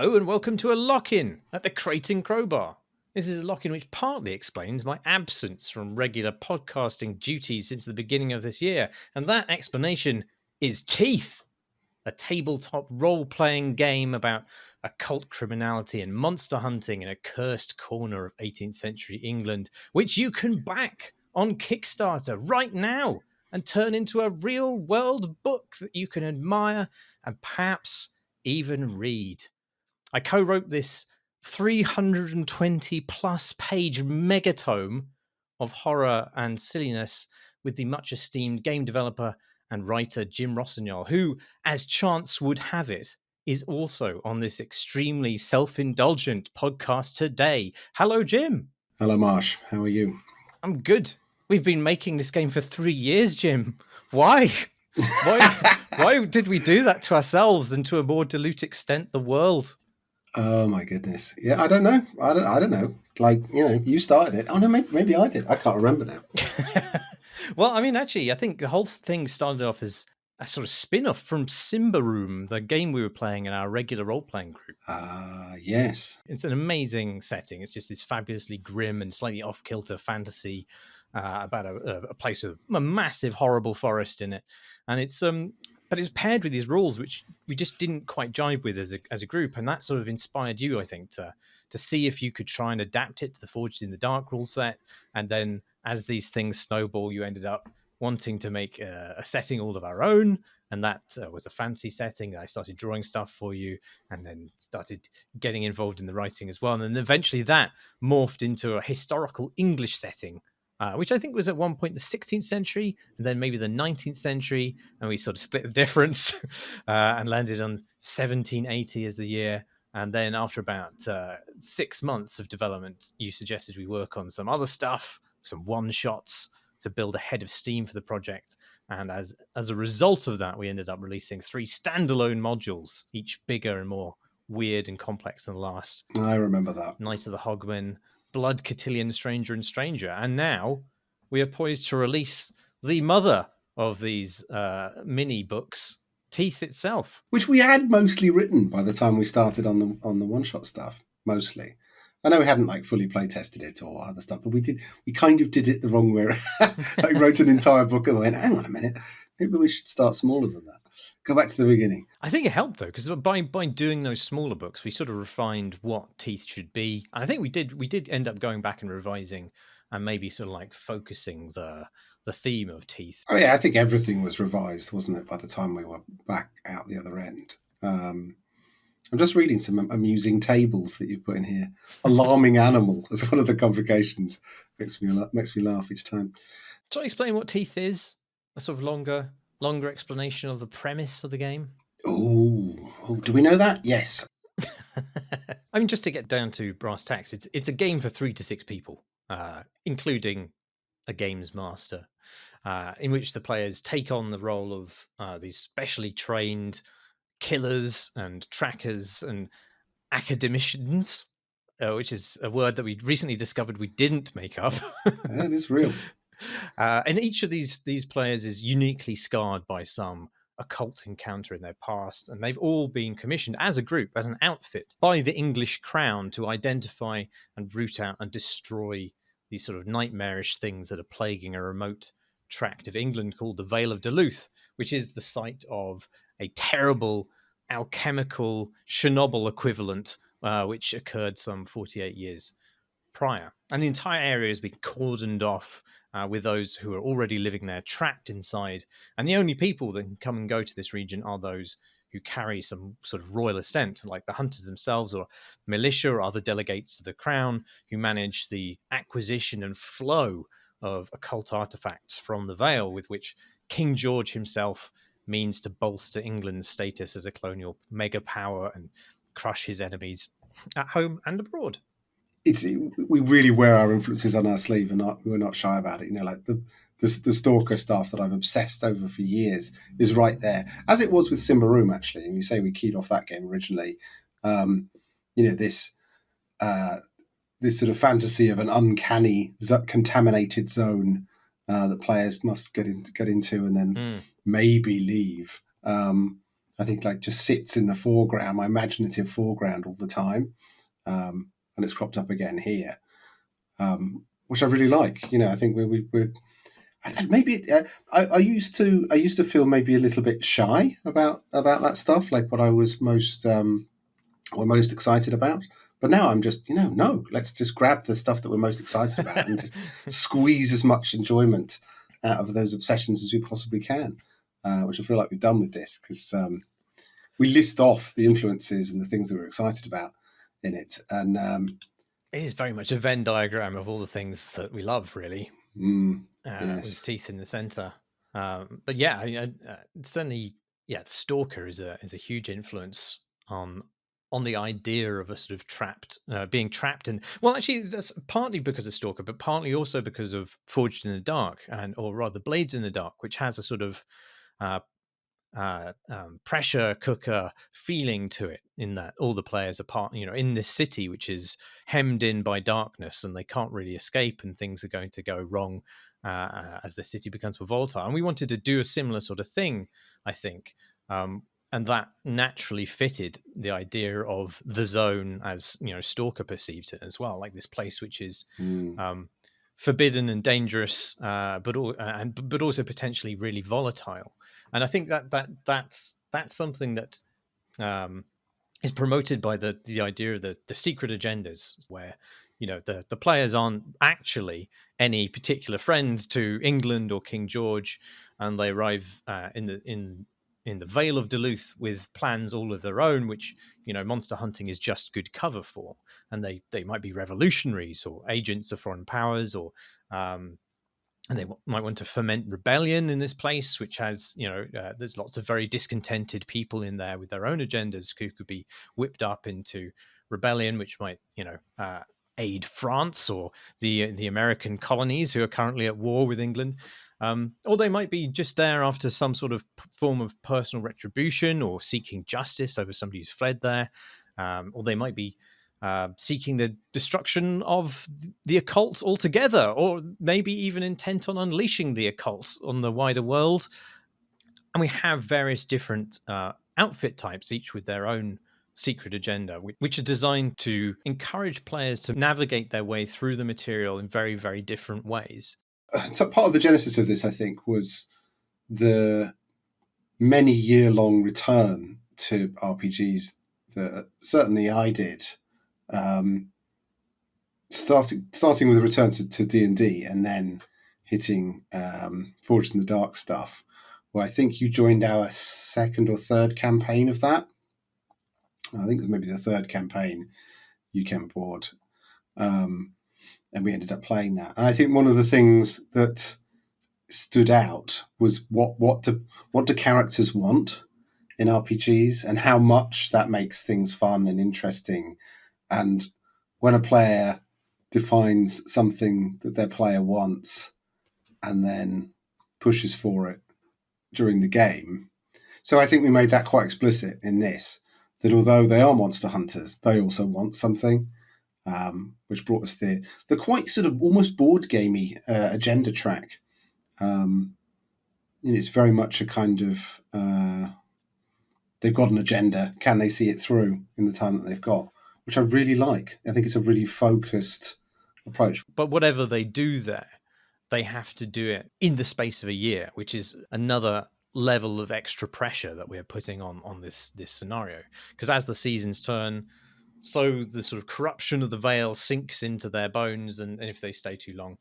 Hello and welcome to a lock-in at the Crowbar. This is a lock-in which partly explains my absence from regular podcasting duties since the beginning of this year, and that explanation is Teeth, a tabletop role-playing game about occult criminality and monster hunting in a cursed corner of 18th century England, which you can back on Kickstarter right now and turn into a real-world book that you can admire and perhaps even read. I co-wrote this 320 plus page megatome of horror and silliness with the much esteemed game developer and writer Jim Rossignol, who, as chance would have it, is also on this extremely self-indulgent podcast today. Hello, Jim. Hello, Marsh. How are you? I'm good. We've been making this game for 3 years, Jim. Why? Why did we do that to ourselves and to a more dilute extent the world? Oh my goodness. Yeah, I don't know. I don't know. Like, you started it. Oh no, maybe I did. I can't remember now. Well, I mean, actually, I think the whole thing started off as a sort of spin-off from Simba Room, the game we were playing in our regular role-playing group. Yes. It's an amazing setting. It's just this fabulously grim and slightly off-kilter fantasy about a place with a massive, horrible forest in it. And it's but it's paired with these rules which we just didn't quite jive with as a group, and that sort of inspired you, I think, to see if you could try and adapt it to the Forged in the Dark rule set. And then as these things snowball, you ended up wanting to make a setting all of our own, and that was a fantasy setting. I started drawing stuff for you and then started getting involved in the writing as well. And then eventually that morphed into a historical English setting, which I think was at one point the 16th century and then maybe the 19th century. And we sort of split the difference and landed on 1780 as the year. And then after about 6 months of development, you suggested we work on some other stuff, some one-shots to build a head of steam for the project. And as a result of that, we ended up releasing 3 standalone modules, each bigger and more weird and complex than the last. I remember that. Night of the Hogman, Blood, Cotillion, Stranger and Stranger. And now we are poised to release the mother of these mini books, Teeth itself. Which we had mostly written by the time we started on the one-shot stuff, mostly. I know we hadn't like fully play tested it or other stuff, but we kind of did it the wrong way. Like wrote an entire book and went, hang on a minute, maybe we should start smaller than that. Go back to the beginning. I think it helped though, because by doing those smaller books, we sort of refined what Teeth should be. And I think we did end up going back and revising and maybe sort of like focusing the theme of Teeth. Oh yeah, I think everything was revised, wasn't it, by the time we were back out the other end. I'm just reading some amusing tables that you've put in here. Alarming animal as one of the complications. Makes me laugh each time. Shall I explain what Teeth is? A sort of longer explanation of the premise of the game? Oh, do we know that? Yes. I mean, just to get down to brass tacks, it's a game for 3 to 6 people, including a games master, in which the players take on the role of these specially trained killers and trackers and academicians, which is a word that we recently discovered we didn't make up. That is real. And each of these players is uniquely scarred by some occult encounter in their past, and they've all been commissioned as a group, as an outfit, by the English crown to identify and root out and destroy these sort of nightmarish things that are plaguing a remote tract of England called the Vale of Duluth, which is the site of a terrible alchemical Chernobyl equivalent, which occurred some 48 years prior. And the entire area has been cordoned off with those who are already living there, trapped inside. And the only people that can come and go to this region are those who carry some sort of royal assent, like the hunters themselves or militia or other delegates to the crown who manage the acquisition and flow of occult artifacts from the Vale, with which King George himself means to bolster England's status as a colonial mega power and crush his enemies at home and abroad. We really wear our influences on our sleeve, and we're not shy about it. Like the Stalker stuff that I've obsessed over for years is right there, as it was with Simba Room, actually. And you say we keyed off that game originally. This sort of fantasy of an uncanny, contaminated zone that players must get into and then maybe leave. I think like just sits in the foreground, my imaginative foreground all the time, and it's cropped up again here, which I really like. I think we're and maybe I used to feel maybe a little bit shy about that stuff, like what I was most excited about. But now I'm just, no, let's just grab the stuff that we're most excited about and just squeeze as much enjoyment out of those obsessions as we possibly can, which I feel like we've done with this, because we list off the influences and the things that we're excited about in it. And it is very much a Venn diagram of all the things that we love, really, yes. with teeth in the center. But yeah, certainly, the Stalker is a huge influence on the idea of a sort of being trapped in. Well, actually, that's partly because of Stalker, but partly also because of Forged in the Dark, or rather Blades in the Dark, which has a sort of pressure cooker feeling to it, in that all the players are part, in this city which is hemmed in by darkness, and they can't really escape, and things are going to go wrong as the city becomes more volatile. And we wanted to do a similar sort of thing, I think, and that naturally fitted the idea of the zone as Stalker perceives it as well, like this place which is forbidden and dangerous, but also potentially really volatile. And I think that's something that is promoted by the idea of the secret agendas, where the players aren't actually any particular friends to England or King George, and they arrive in the Vale of Duluth with plans all of their own, which monster hunting is just good cover for. And they might be revolutionaries or agents of foreign powers, or and they might want to foment rebellion in this place, which has, there's lots of very discontented people in there with their own agendas who could be whipped up into rebellion, which might, aid France or the American colonies who are currently at war with England. Or they might be just there after some sort of form of personal retribution, or seeking justice over somebody who's fled there. Or they might be seeking the destruction of the occult altogether, or maybe even intent on unleashing the occult on the wider world. And we have various different outfit types, each with their own secret agenda, which are designed to encourage players to navigate their way through the material in very, very different ways. So part of the genesis of this, I think, was the many year-long return to RPGs that certainly I did. Starting with a return to D&D, and then hitting Forged in the Dark stuff, where I think you joined our second or third campaign of that. I think it was maybe the third campaign you came aboard, and we ended up playing that. And I think one of the things that stood out was what do characters want in RPGs, and how much that makes things fun and interesting. And when a player defines something that their player wants and then pushes for it during the game. So I think we made that quite explicit in this, that although they are monster hunters, they also want something, which brought us the quite sort of almost board gamey agenda track. It's very much a kind of they've got an agenda. Can they see it through in the time that they've got? Which I really like. I think it's a really focused approach. But whatever they do there, they have to do it in the space of a year, which is another level of extra pressure that we're putting on this scenario. Because as the seasons turn, so the sort of corruption of the Vale sinks into their bones, and if they stay too long,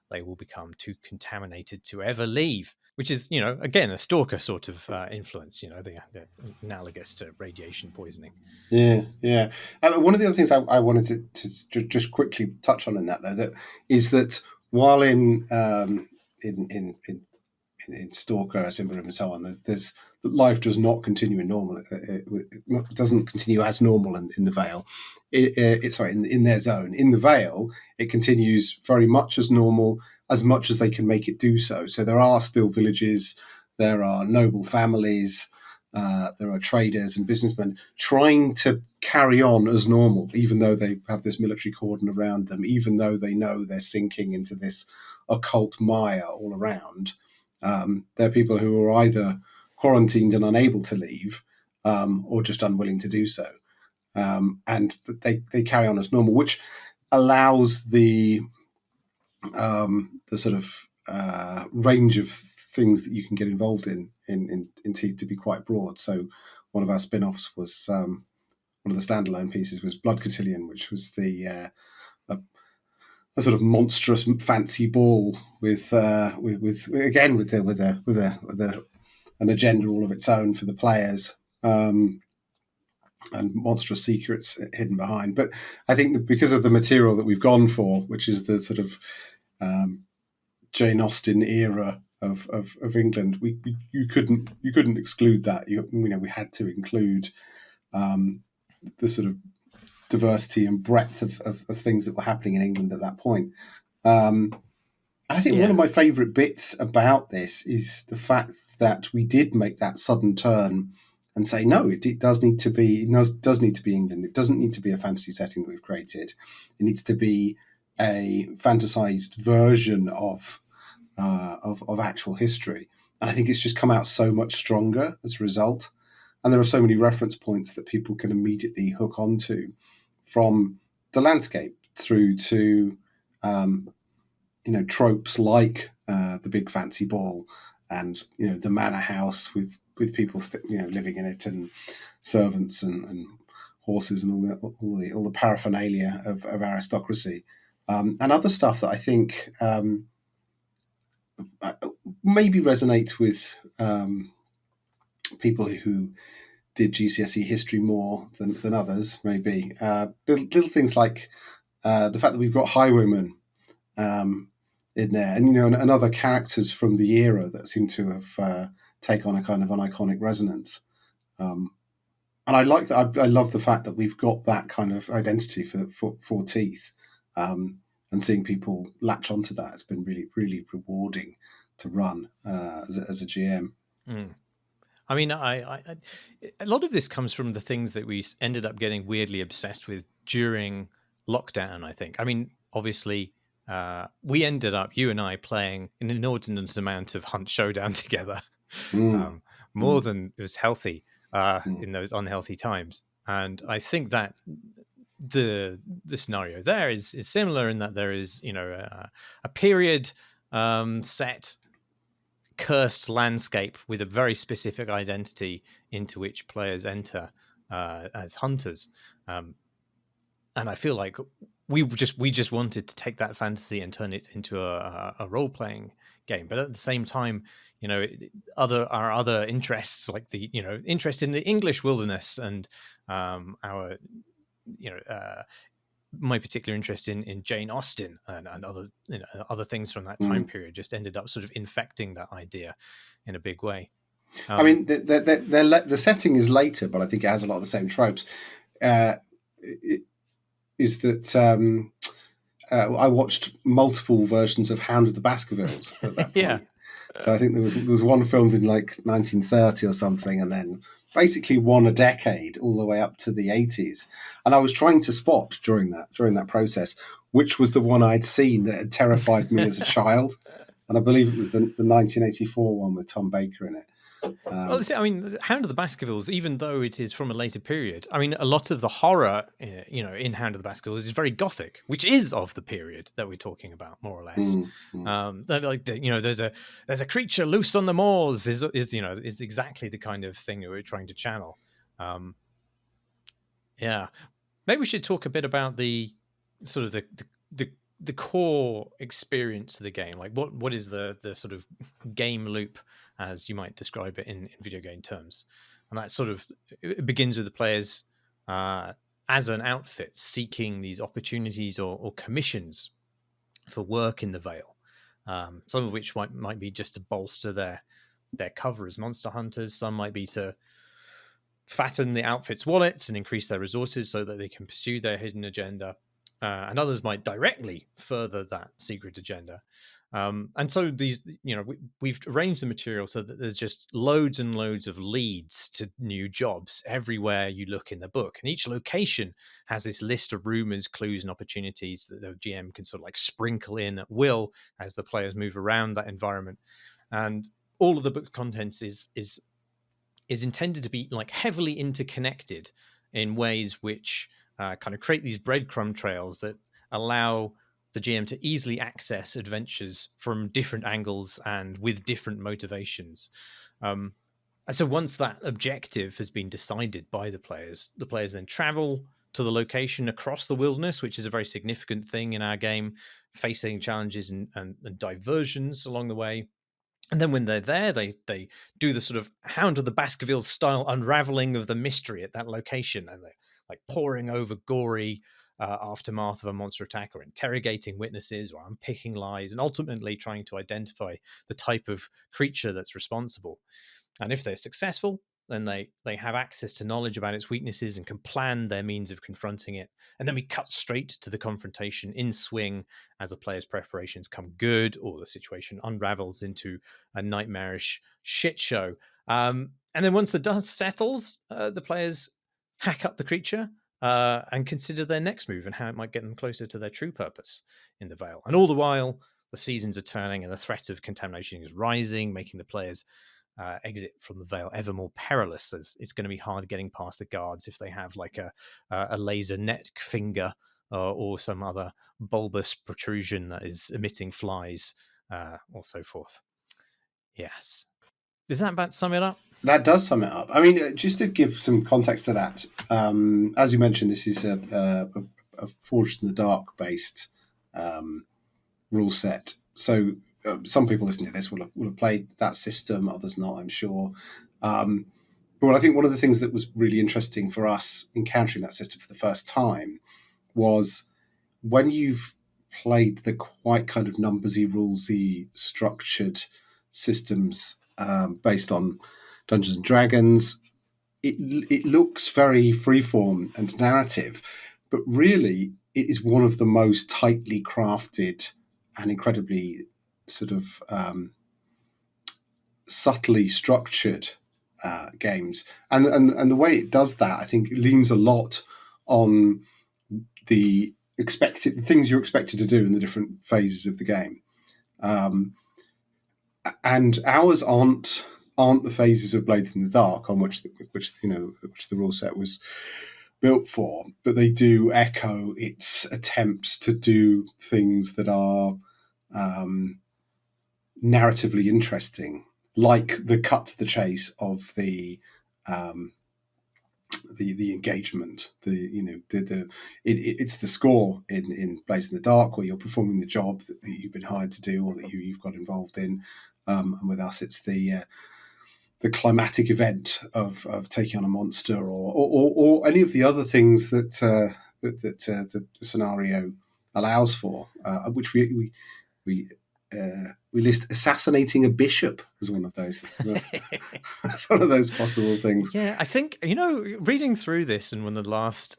they will become too contaminated to ever leave. Which is, again, a Stalker sort of influence, the analogous to radiation poisoning. Yeah. One of the other things I wanted to just quickly touch on in that, though, is that while in Stalker, Simba, and so on, there's life does not continue in normal. It doesn't continue as normal in the Vale. In their zone. In the Vale, it continues very much as normal, as much as they can make it do so. So there are still villages, there are noble families, there are traders and businessmen trying to carry on as normal, even though they have this military cordon around them, even though they know they're sinking into this occult mire all around. There are people who are either quarantined and unable to leave, or just unwilling to do so. And they carry on as normal, which allows the sort of range of things that you can get involved in Teeth to be quite broad. So one of our spin-offs was one of the standalone pieces was Blood Cotillion, which was a sort of monstrous fancy ball with again with an agenda all of its own for the players. And monstrous secrets hidden behind. But I think that because of the material that we've gone for, which is the sort of Jane Austen era of England, you couldn't exclude that. We had to include the sort of diversity and breadth of things that were happening in England at that point. And I think one of my favourite bits about this is the fact that we did make that sudden turn and say, no, it does need to be England. It doesn't need to be a fantasy setting that we've created. It needs to be a fantasized version of actual history. And I think it's just come out so much stronger as a result. And there are so many reference points that people can immediately hook onto, from the landscape through to tropes like the big fancy ball and the manor house with people living in it, and servants and horses and all the paraphernalia of aristocracy, and other stuff that I think maybe resonate with people who did GCSE history more than others. Maybe little things like the fact that we've got highwaymen in there, and other characters from the era that seem to have take on a kind of an iconic resonance. And I like that. I love the fact that we've got that kind of identity for Teeth, and seeing people latch onto that has been really, really rewarding to run as a GM. Mm. I mean, a lot of this comes from the things that we ended up getting weirdly obsessed with during lockdown, I think. I mean, obviously, we ended up, you and I, playing an inordinate amount of Hunt Showdown together, more than it was healthy in those unhealthy times. And I think that the scenario there is similar in that there is, a period set cursed landscape with a very specific identity into which players enter as hunters, and I feel like we just wanted to take that fantasy and turn it into a role-playing game. But at the same time, our other interests, like the interest in the English wilderness and our my particular interest in Jane Austen and other other things from that time period just ended up sort of infecting that idea in a big way. I mean, the setting is later, but I think it has a lot of the same tropes. Is that I watched multiple versions of Hound of the Baskervilles at that point. Yeah. So I think there was one filmed in like 1930 or something, and then basically won a decade all the way up to the 80s. And I was trying to spot during that process which was the one I'd seen that had terrified me as a child. And I believe it was the 1984 one with Tom Baker in it. Well, I mean, Hound of the Baskervilles, even though it is from a later period, I mean, a lot of the horror, in Hound of the Baskervilles is very gothic, which is of the period that we're talking about, more or less. There's a creature loose on the moors is exactly the kind of thing that we're trying to channel. Yeah, maybe we should talk a bit about the sort of the core experience of the game. Like, what is the sort of game loop, as you might describe it in video game terms? And that sort of, it begins with the players as an outfit seeking these opportunities or commissions for work in the Vale, some of which might be just to bolster their cover as monster hunters. Some might be to fatten the outfit's wallets and increase their resources so that they can pursue their hidden agenda. And others might directly further that secret agenda. And so these, we've arranged the material so that there's just loads and loads of leads to new jobs everywhere you look in the book. And each location has this list of rumors, clues, and opportunities that the GM can sort of like sprinkle in at will as the players move around that environment. And all of the book contents is is intended to be like heavily interconnected in ways which kind of create these breadcrumb trails that allow the GM to easily access adventures from different angles and with different motivations. And so once that objective has been decided by the players then travel to the location across the wilderness, which is a very significant thing in our game, facing challenges and diversions along the way. And then when they're there, they do the sort of Hound of the Baskervilles style unraveling of the mystery at that location, and they're like poring over gory aftermath of a monster attack, or interrogating witnesses, or unpicking lies, and ultimately trying to identify the type of creature that's responsible. And if they're successful, then they have access to knowledge about its weaknesses and can plan their means of confronting it. And then we cut straight to the confrontation in swing as the players' preparations come good, or the situation unravels into a nightmarish shit show. And then once the dust settles, the players hack up the creature and consider their next move and how it might get them closer to their true purpose in the Vale. And all the while, the seasons are turning and the threat of contamination is rising, making the players exit from the Vale ever more perilous, as it's going to be hard getting past the guards if they have like a laser net finger or some other bulbous protrusion that is emitting flies or so forth. Yes. Does that about sum it up? That does sum it up. I mean, just to give some context to that, as you mentioned, this is a Forged in the Dark based rule set. So some people listening to this will have played that system, others not, I'm sure. But I think one of the things that was really interesting for us encountering that system for the first time was when you've played the quite kind of numbersy, rulesy, structured systems based on Dungeons and Dragons, it looks very freeform and narrative, but really it is one of the most tightly crafted and incredibly sort of subtly structured games, and the way it does that, I think, leans a lot on the things you're expected to do in the different phases of the game. And ours aren't the phases of Blades in the Dark on which the rule set was built for, but they do echo its attempts to do things that are narratively interesting, like the cut to the chase of the engagement. It's the score in Blades in the Dark where you're performing the job that you've been hired to do or that you've got involved in, and with us it's the climatic event of taking on a monster or any of the other things that the scenario allows for, which we list assassinating a bishop as one of those. That's one of those possible things. Yeah, I think, reading through this and one of the last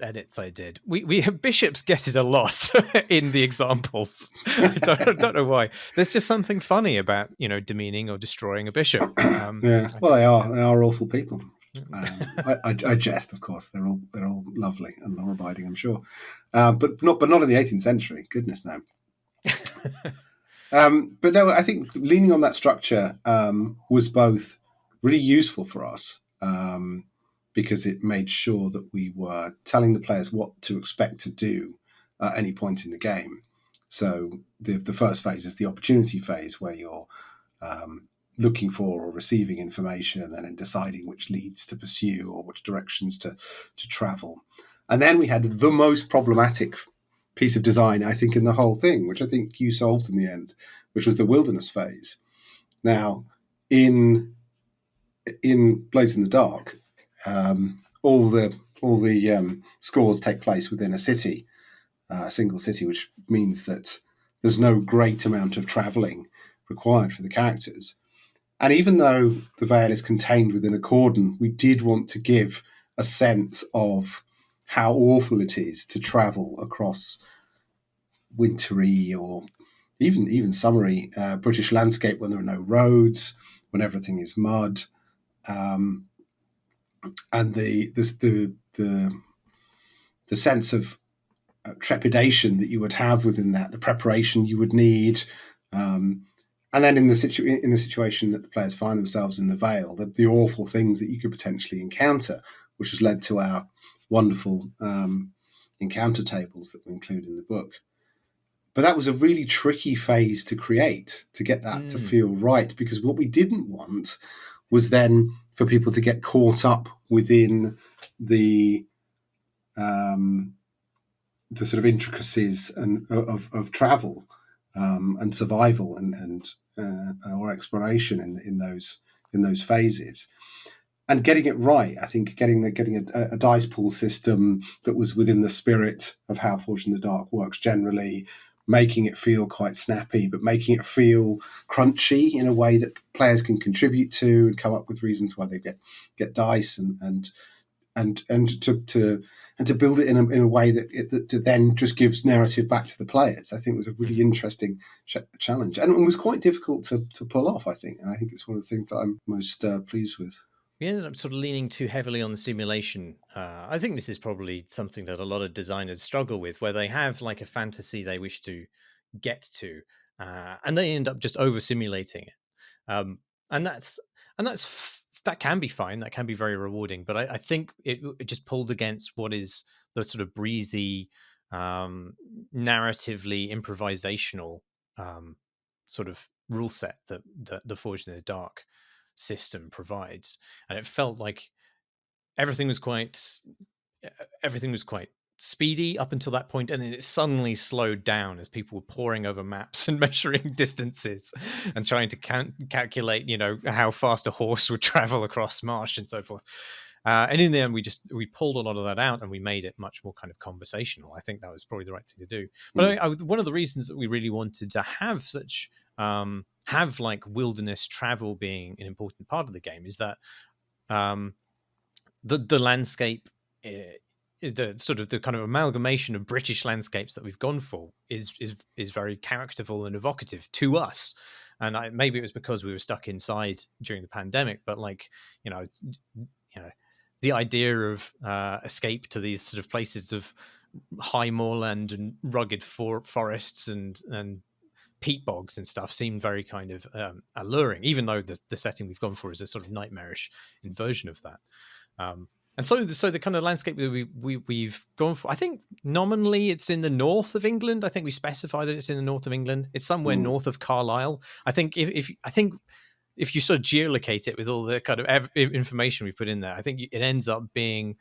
edits I did, we bishops get it a lot in the examples. I don't know why. There's just something funny about demeaning or destroying a bishop. They are awful people. I jest, of course. They're all lovely and law-abiding, I'm sure, but not in the 18th century. Goodness no. But no, I think leaning on that structure was both really useful for us because it made sure that we were telling the players what to expect to do at any point in the game. So the first phase is the opportunity phase, where you're looking for or receiving information and then deciding which leads to pursue or which directions to travel. And then we had the most problematic piece of design, I think, in the whole thing, which I think you solved in the end, which was the wilderness phase. Now, in Blades in the Dark, all the scores take place within a city, a single city, which means that there's no great amount of travelling required for the characters. And even though the Vale is contained within a cordon, we did want to give a sense of how awful it is to travel across wintry or even summery British landscape when there are no roads, when everything is mud, and the sense of trepidation that you would have within that, the preparation you would need, And then in the situation that the players find themselves in the Vale, the awful things that you could potentially encounter, which has led to our wonderful encounter tables that we include in the book. But that was a really tricky phase to create, to get that to feel right, because what we didn't want was then for people to get caught up within the sort of intricacies of travel and survival and or exploration in those phases. And getting it right, I think getting a dice pool system that was within the spirit of how Forged in the Dark works generally, making it feel quite snappy, but making it feel crunchy in a way that players can contribute to and come up with reasons why they get dice and to build it in a way that then just gives narrative back to the players. I think was a really interesting challenge, and it was quite difficult to pull off, I think. And I think it's one of the things that I'm most pleased with. We ended up sort of leaning too heavily on the simulation. I think this is probably something that a lot of designers struggle with, where they have like a fantasy they wish to get to, and they end up just over simulating it. And that can be fine. That can be very rewarding. But I think it just pulled against what is the sort of breezy, narratively improvisational sort of rule set that the Forged in the Dark system provides, and it felt like everything was quite speedy up until that point, and then it suddenly slowed down as people were poring over maps and measuring distances and trying to calculate, how fast a horse would travel across marsh and so forth. And in the end, we pulled a lot of that out and we made it much more kind of conversational. I think that was probably the right thing to do. But one of the reasons that we really wanted to have such have like wilderness travel being an important part of the game is that the landscape, the sort of the kind of amalgamation of British landscapes that we've gone for is very characterful and evocative to us. And maybe it was because we were stuck inside during the pandemic, but the idea of escape to these sort of places of high moorland and rugged forests and peat bogs and stuff seemed very kind of alluring, even though the setting we've gone for is a sort of nightmarish inversion of that. And so the kind of landscape that we've gone for, I think nominally it's in the north of England. I think we specify that it's in the north of England. It's somewhere north of Carlisle. I think if you sort of geolocate it with all the kind of information we put in there, I think it ends up being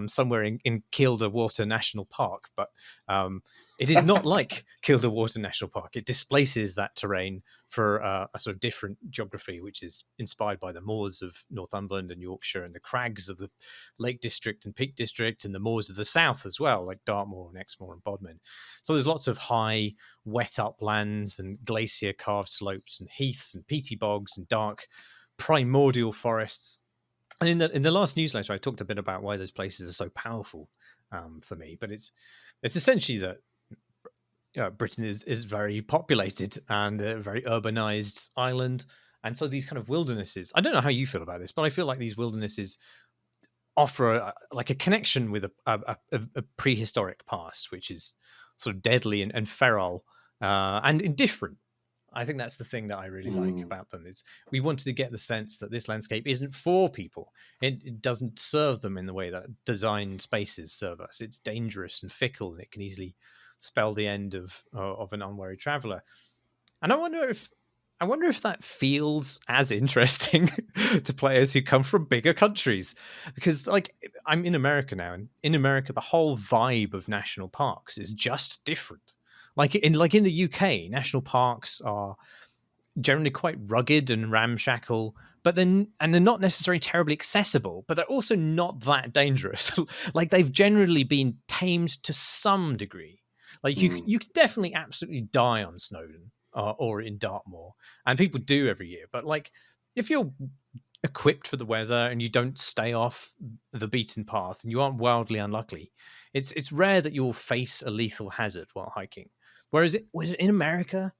somewhere in Kielder Water National Park. But it is not like Kielder Water National Park. It displaces that terrain for a sort of different geography, which is inspired by the moors of Northumberland and Yorkshire and the crags of the Lake District and Peak District and the moors of the south as well, like Dartmoor and Exmoor and Bodmin. So there's lots of high, wet uplands and glacier-carved slopes and heaths and peaty bogs and dark, primordial forests. And in the last newsletter, I talked a bit about why those places are so powerful for me. But it's essentially that Britain is very populated and a very urbanized island. And so these kind of wildernesses, I don't know how you feel about this, but I feel like these wildernesses offer a connection with a prehistoric past, which is sort of deadly and feral and indifferent. I think that's the thing that I really like about them. Is we wanted to get the sense that this landscape isn't for people. It doesn't serve them in the way that design spaces serve us. It's dangerous and fickle, and it can easily spell the end of an unwary traveler. And I wonder if that feels as interesting to players who come from bigger countries, because like I'm in America now, and in America the whole vibe of national parks is just different. Like in the UK, national parks are generally quite rugged and ramshackle, but they're not necessarily terribly accessible, but they're also not that dangerous. Like they've generally been tamed to some degree. Like you can definitely absolutely die on Snowdon or in Dartmoor, and people do every year. But like if you're equipped for the weather and you don't stay off the beaten path and you aren't wildly unlucky, it's rare that you'll face a lethal hazard while hiking. Whereas in America,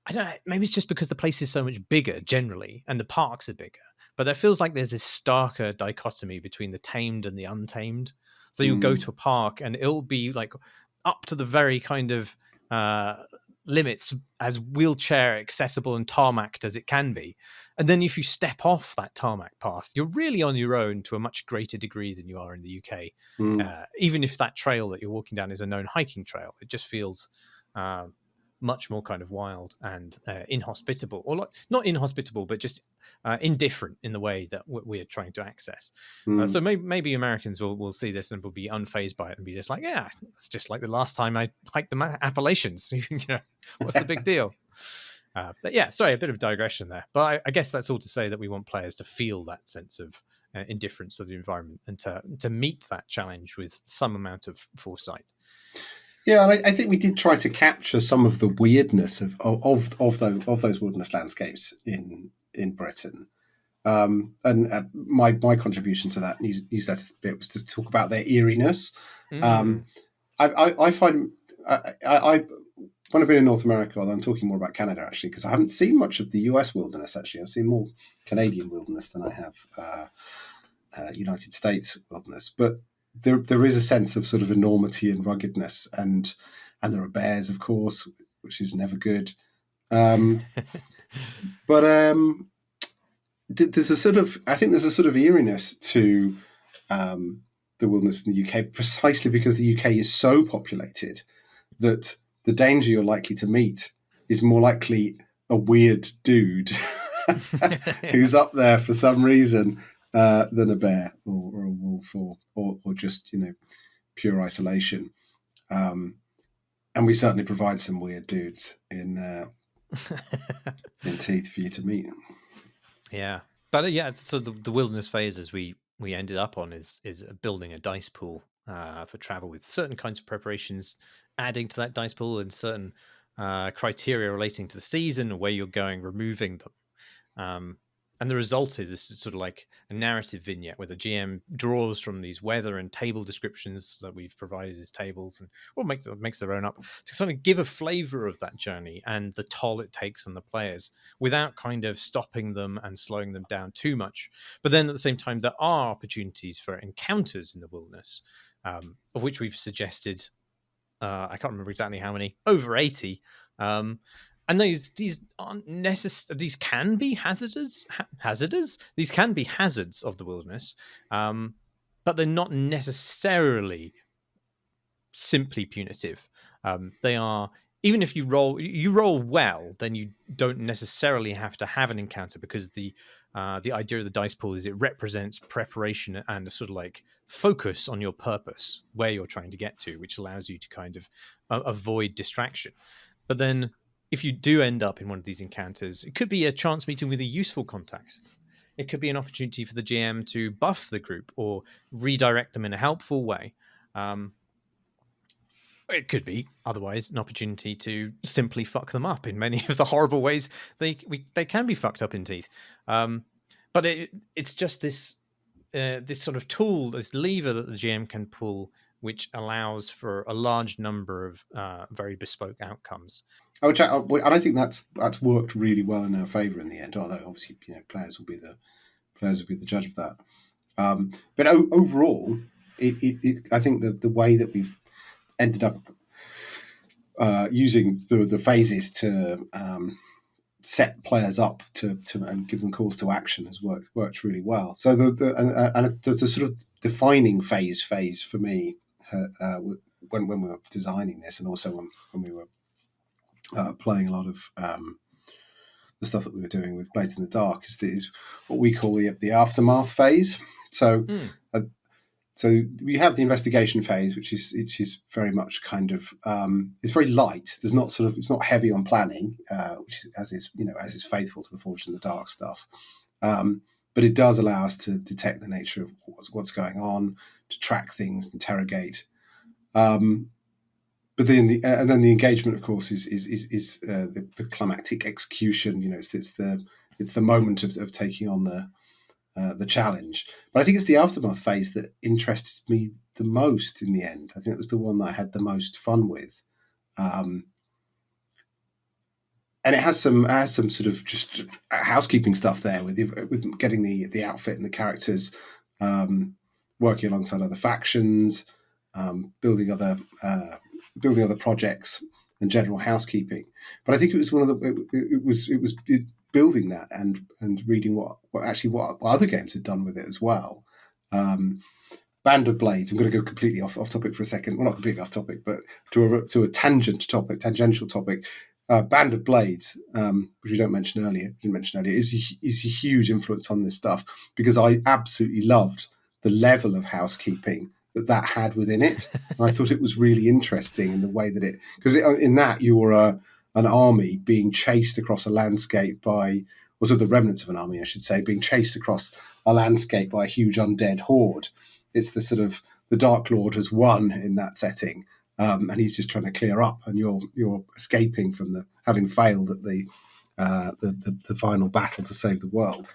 I don't know, maybe it's just because the place is so much bigger generally and the parks are bigger, but there feels like there's this starker dichotomy between the tamed and the untamed. So you'll go to a park and it'll be like up to the very kind of limits as wheelchair accessible and tarmacked as it can be. And then if you step off that tarmac path, you're really on your own to a much greater degree than you are in the UK. Even if that trail that you're walking down is a known hiking trail, it just feels much more kind of wild and inhospitable, or like not inhospitable, but just indifferent in the way that we're trying to access. So maybe Americans will see this and will be unfazed by it and be just like, yeah, it's just like the last time I hiked the Appalachians. You know, what's the big deal? But yeah, sorry, a bit of digression there. But I guess that's all to say that we want players to feel that sense of indifference to the environment and to meet that challenge with some amount of foresight. Yeah, and I think we did try to capture some of the weirdness of those wilderness landscapes in Britain. And my contribution to that newsletter bit was to talk about their eeriness. I find when I've been in North America, although I'm talking more about Canada actually, because I haven't seen much of the US wilderness actually. I've seen more Canadian wilderness than I have United States wilderness, but there is a sense of sort of enormity and ruggedness, and there are bears, of course, which is never good. But there's a sort of eeriness to the wilderness in the UK, precisely because the UK is so populated that the danger you're likely to meet is more likely a weird dude who's up there for some reason than a bear or a wolf or just, you know, pure isolation. And we certainly provide some weird dudes in Teeth for you to meet. Yeah, but yeah, so the wilderness phase, as we ended up on, is building a dice pool for travel with certain kinds of preparations, adding to that dice pool, and certain criteria relating to the season or where you're going, removing them. And the result is this sort of like a narrative vignette where the GM draws from these weather and table descriptions that we've provided as tables, and makes their own up to sort of give a flavor of that journey and the toll it takes on the players without kind of stopping them and slowing them down too much. But then at the same time, there are opportunities for encounters in the wilderness, of which we've suggested, I can't remember exactly how many, over 80. And these aren't necessary. These can be hazardous. These can be hazards of the wilderness, but they're not necessarily simply punitive. They are, even if you roll well, then you don't necessarily have to have an encounter, because the idea of the dice pool is it represents preparation and a sort of like focus on your purpose, where you're trying to get to, which allows you to kind of avoid distraction. But then, if you do end up in one of these encounters, it could be a chance meeting with a useful contact. It could be an opportunity for the GM to buff the group or redirect them in a helpful way. It could be, otherwise, an opportunity to simply fuck them up in many of the horrible ways they can be fucked up in Teeth. But it's just this sort of tool, this lever that the GM can pull, which allows for a large number of very bespoke outcomes. And I think that's worked really well in our favour in the end. Although obviously, you know, players will be the judge of that. But overall, I think the way that we've ended up using the phases to set players up to and give them calls to action has worked really well. So the sort of defining phase for me when we were designing this, and also when we were playing a lot of the stuff that we were doing with Blades in the Dark, is what we call the aftermath phase. So we have the investigation phase, which is very much kind of it's very light. There's not it's not heavy on planning, which is faithful to the Forged in the Dark stuff. But it does allow us to detect the nature of what's going on, to track things, interrogate. But then the engagement, of course, is the climactic execution. You know, it's the moment of taking on the challenge. But I think it's the aftermath phase that interests me the most in the end. I think it was the one that I had the most fun with, and it has some sort of just housekeeping stuff there with getting the outfit and the characters, working alongside other factions, building other projects, and general housekeeping. But I think it was one of the it was building that and reading what other games had done with it as well. Band of Blades. I'm going to go completely off topic for a second. Well, not completely off topic, but to a tangential topic. Band of Blades, which we didn't mention earlier, is a huge influence on this stuff, because I absolutely loved the level of housekeeping that had within it. And I thought it was really interesting in the way that because in that you were an army being chased across a landscape by, or sort of the remnants of an army, I should say, being chased across a landscape by a huge undead horde. It's the sort of the Dark Lord has won in that setting, and he's just trying to clear up, and you're escaping from having failed at the final battle to save the world.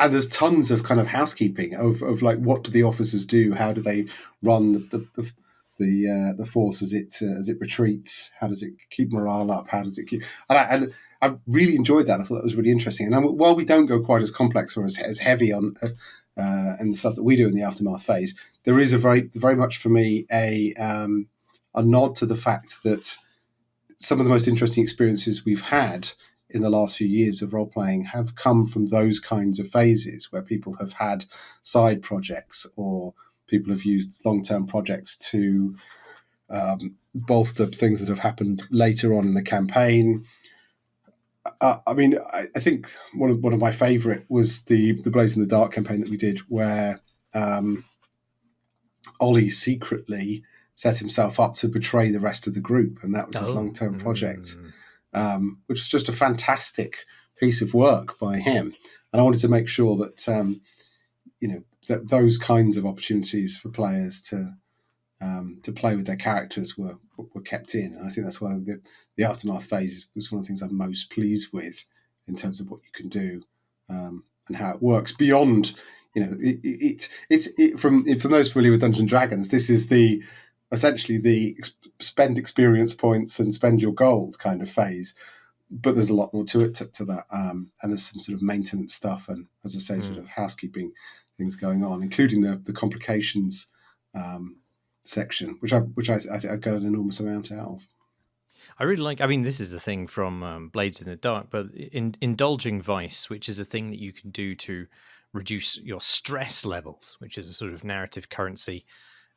And there's tons of kind of housekeeping of like, what do the officers do? How do they run the force as it retreats? How does it keep morale up? How does it keep? And I really enjoyed that. I thought that was really interesting. And while we don't go quite as complex or as heavy on and the stuff that we do in the Aftermath phase, there is a very much for me a nod to the fact that some of the most interesting experiences we've had in the last few years of role-playing have come from those kinds of phases where people have had side projects, or people have used long-term projects to bolster things that have happened later on in the campaign. I mean, I think one of my favourite was the Blaze in the Dark campaign that we did, where Ollie secretly set himself up to betray the rest of the group, and that was his long-term project, which was just a fantastic piece of work by him. And I wanted to make sure that that those kinds of opportunities for players to play with their characters were kept in. And I think that's why the Aftermath phase was one of the things I'm most pleased with in terms of what you can do and how it works beyond. It's from those familiar with Dungeons and Dragons, this is essentially the spend experience points and spend your gold kind of phase, but there's a lot more to it to that, and there's some sort of maintenance stuff and, as I say, sort of housekeeping things going on, including the complications section, which I think I got an enormous amount out of. I really like. I mean, this is a thing from Blades in the Dark, but indulging vice, which is a thing that you can do to reduce your stress levels, which is a sort of narrative currency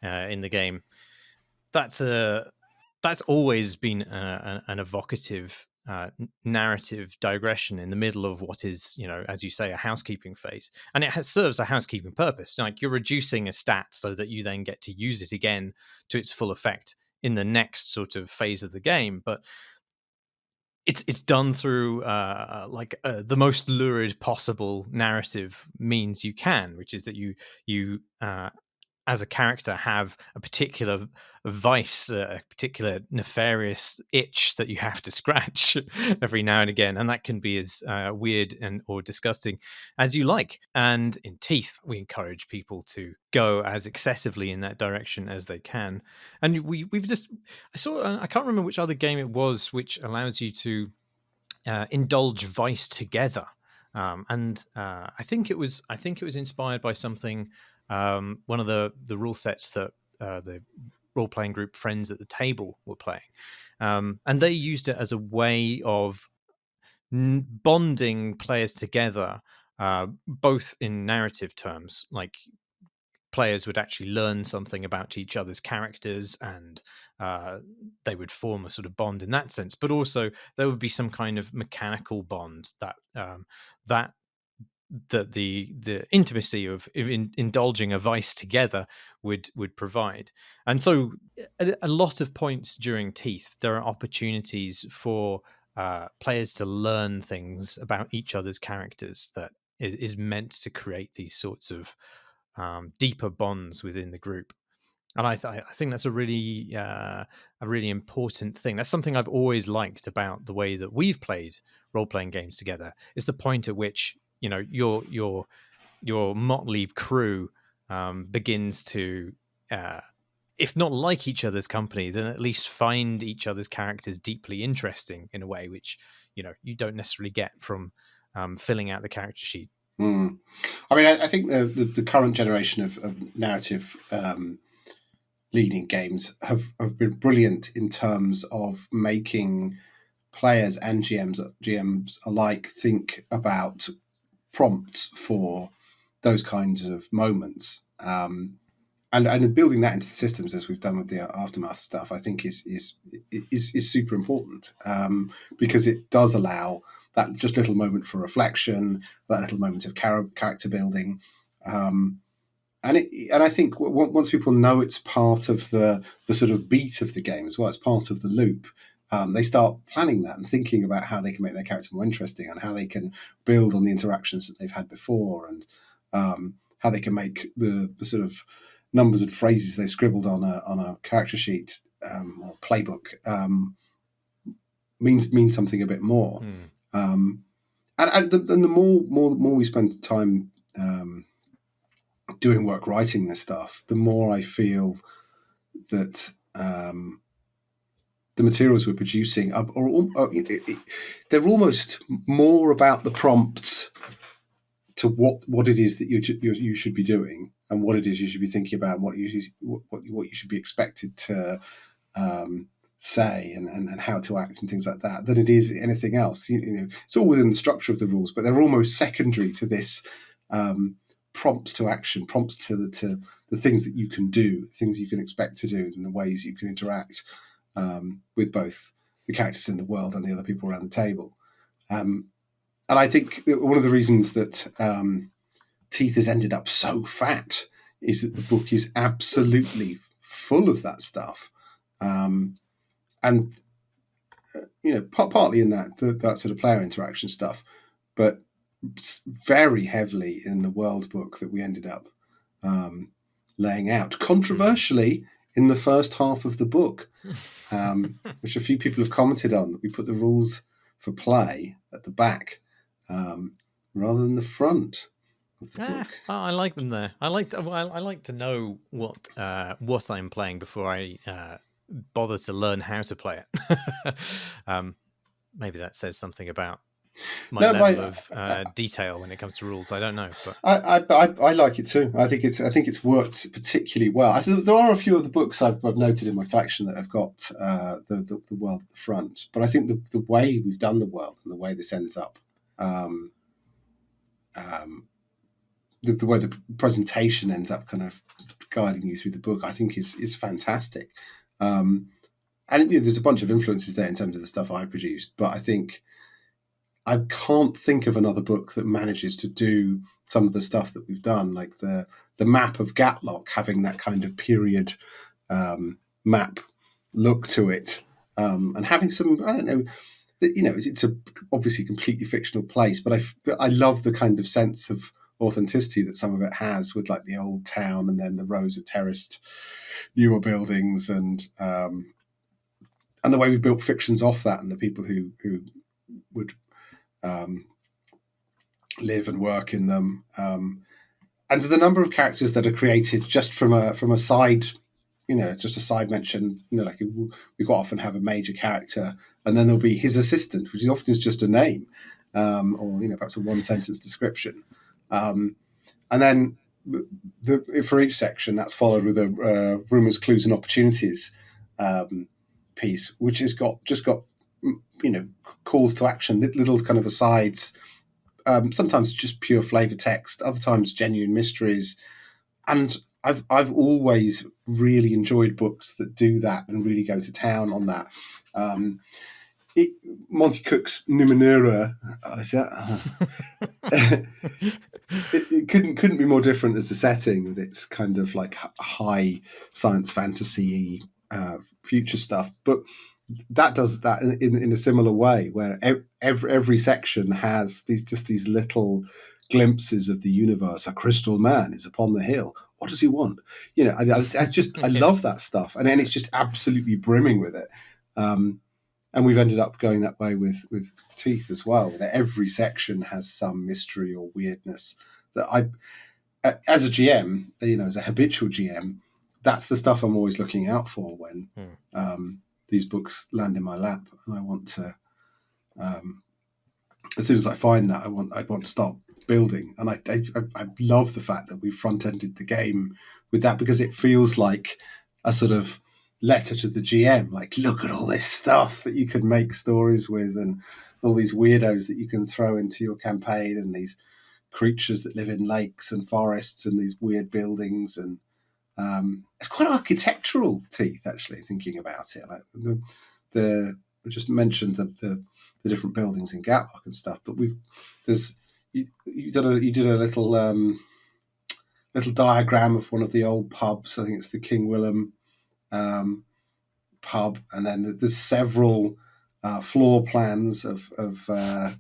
in the game. That's always been an evocative narrative digression in the middle of what is, as you say, a housekeeping phase, and it serves a housekeeping purpose. Like, you're reducing a stat so that you then get to use it again to its full effect in the next sort of phase of the game, but it's done through the most lurid possible narrative means you can, which is that you as a character have a particular vice, a particular nefarious itch that you have to scratch every now and again, and that can be as weird or disgusting as you like. And in Teeth, we encourage people to go as excessively in that direction as they can. And I can't remember which other game it was which allows you to indulge vice together, and I think it was inspired by something. One of the rule sets that the role-playing group Friends at the Table were playing, and they used it as a way of bonding players together, both in narrative terms, like players would actually learn something about each other's characters, and they would form a sort of bond in that sense, but also there would be some kind of mechanical bond that the intimacy of indulging a vice together would provide. And so at a lot of points during Teeth, there are opportunities for players to learn things about each other's characters that is meant to create these sorts of deeper bonds within the group. And I think that's a really important thing. That's something I've always liked about the way that we've played role-playing games together, is the point at which your motley crew begins to, if not like each other's company, then at least find each other's characters deeply interesting in a way which you don't necessarily get from filling out the character sheet. I mean, I think the current generation of narrative leading games have been brilliant in terms of making players and GMs alike think about prompts for those kinds of moments. And building that into the systems, as we've done with the Aftermath stuff, I think is super important, because it does allow that just little moment for reflection, that little moment of character building, and I think once people know it's part of the sort of beat of the game as well, it's part of the loop. They start planning that and thinking about how they can make their character more interesting and how they can build on the interactions that they've had before, and how they can make the sort of numbers and phrases they've scribbled on a character sheet or playbook means something a bit more. And the more we spend time doing work writing this stuff, the more I feel that the materials we're producing they're almost more about the prompts to what it is that you should be doing, and what it is you should be thinking about, and what you should be expected to say, and how to act and things like that, than it is anything else. It's all within the structure of the rules, but they're almost secondary to this prompts to action, prompts to the things that you can do, things you can expect to do, and the ways you can interact with both the characters in the world and the other people around the table. And I think one of the reasons that Teeth has ended up so fat is that the book is absolutely full of that stuff. And partly in that sort of player interaction stuff, but very heavily in the world book that we ended up laying out. Controversially, in the first half of the book, which a few people have commented on, that we put the rules for play at the back rather than the front of the book. I like them there. I like to know what I'm playing before I bother to learn how to play it. Maybe that says something about my level of detail when it comes to rules. I don't know, but I like it too. I think it's worked particularly well. I think there are a few of the books I've noted in my collection that have got the world at the front, but I think the way we've done the world and the way this ends up, the way the presentation ends up kind of guiding you through the book, I think is fantastic. And there's a bunch of influences there in terms of the stuff I produced, but I think I can't think of another book that manages to do some of the stuff that we've done, like the map of Gatlock having that kind of period map look to it, and having some, I don't know, it's a obviously completely fictional place, but I love the kind of sense of authenticity that some of it has, with like the old town and then the rows of terraced newer buildings, and the way we built fictions off that, and the people who would live and work in them, and the number of characters that are created just from a side, just a side mention. Like we quite often have a major character, and then there'll be his assistant, which is often just a name, or perhaps a one sentence description, and then for each section that's followed with a rumors, clues, and opportunities piece, which has got calls to action, little kind of asides, sometimes just pure flavor text, other times genuine mysteries. And I've always really enjoyed books that do that and really go to town on that. Monty Cook's Numenera, it couldn't be more different as a setting, with its kind of like high science fantasy future stuff, but that does that in a similar way, where every section has these little glimpses of the universe. A crystal man is upon the hill. What does he want? I love that stuff, and then it's just absolutely brimming with it. And we've ended up going that way with Teeth as well, that every section has some mystery or weirdness that I, as a GM, as a habitual GM, that's the stuff I'm always looking out for when these books land in my lap, and I want to, as soon as I find that, I want to start building. And I love the fact that we front-ended the game with that, because it feels like a sort of letter to the GM, like, look at all this stuff that you could make stories with, and all these weirdos that you can throw into your campaign, and these creatures that live in lakes and forests and these weird buildings. And it's quite architectural teeth, actually, thinking about it. Like the I just mentioned the different buildings in Gatlock and stuff, but you did a little diagram of one of the old pubs. I think it's the King Willem pub, and then there's several floor plans of the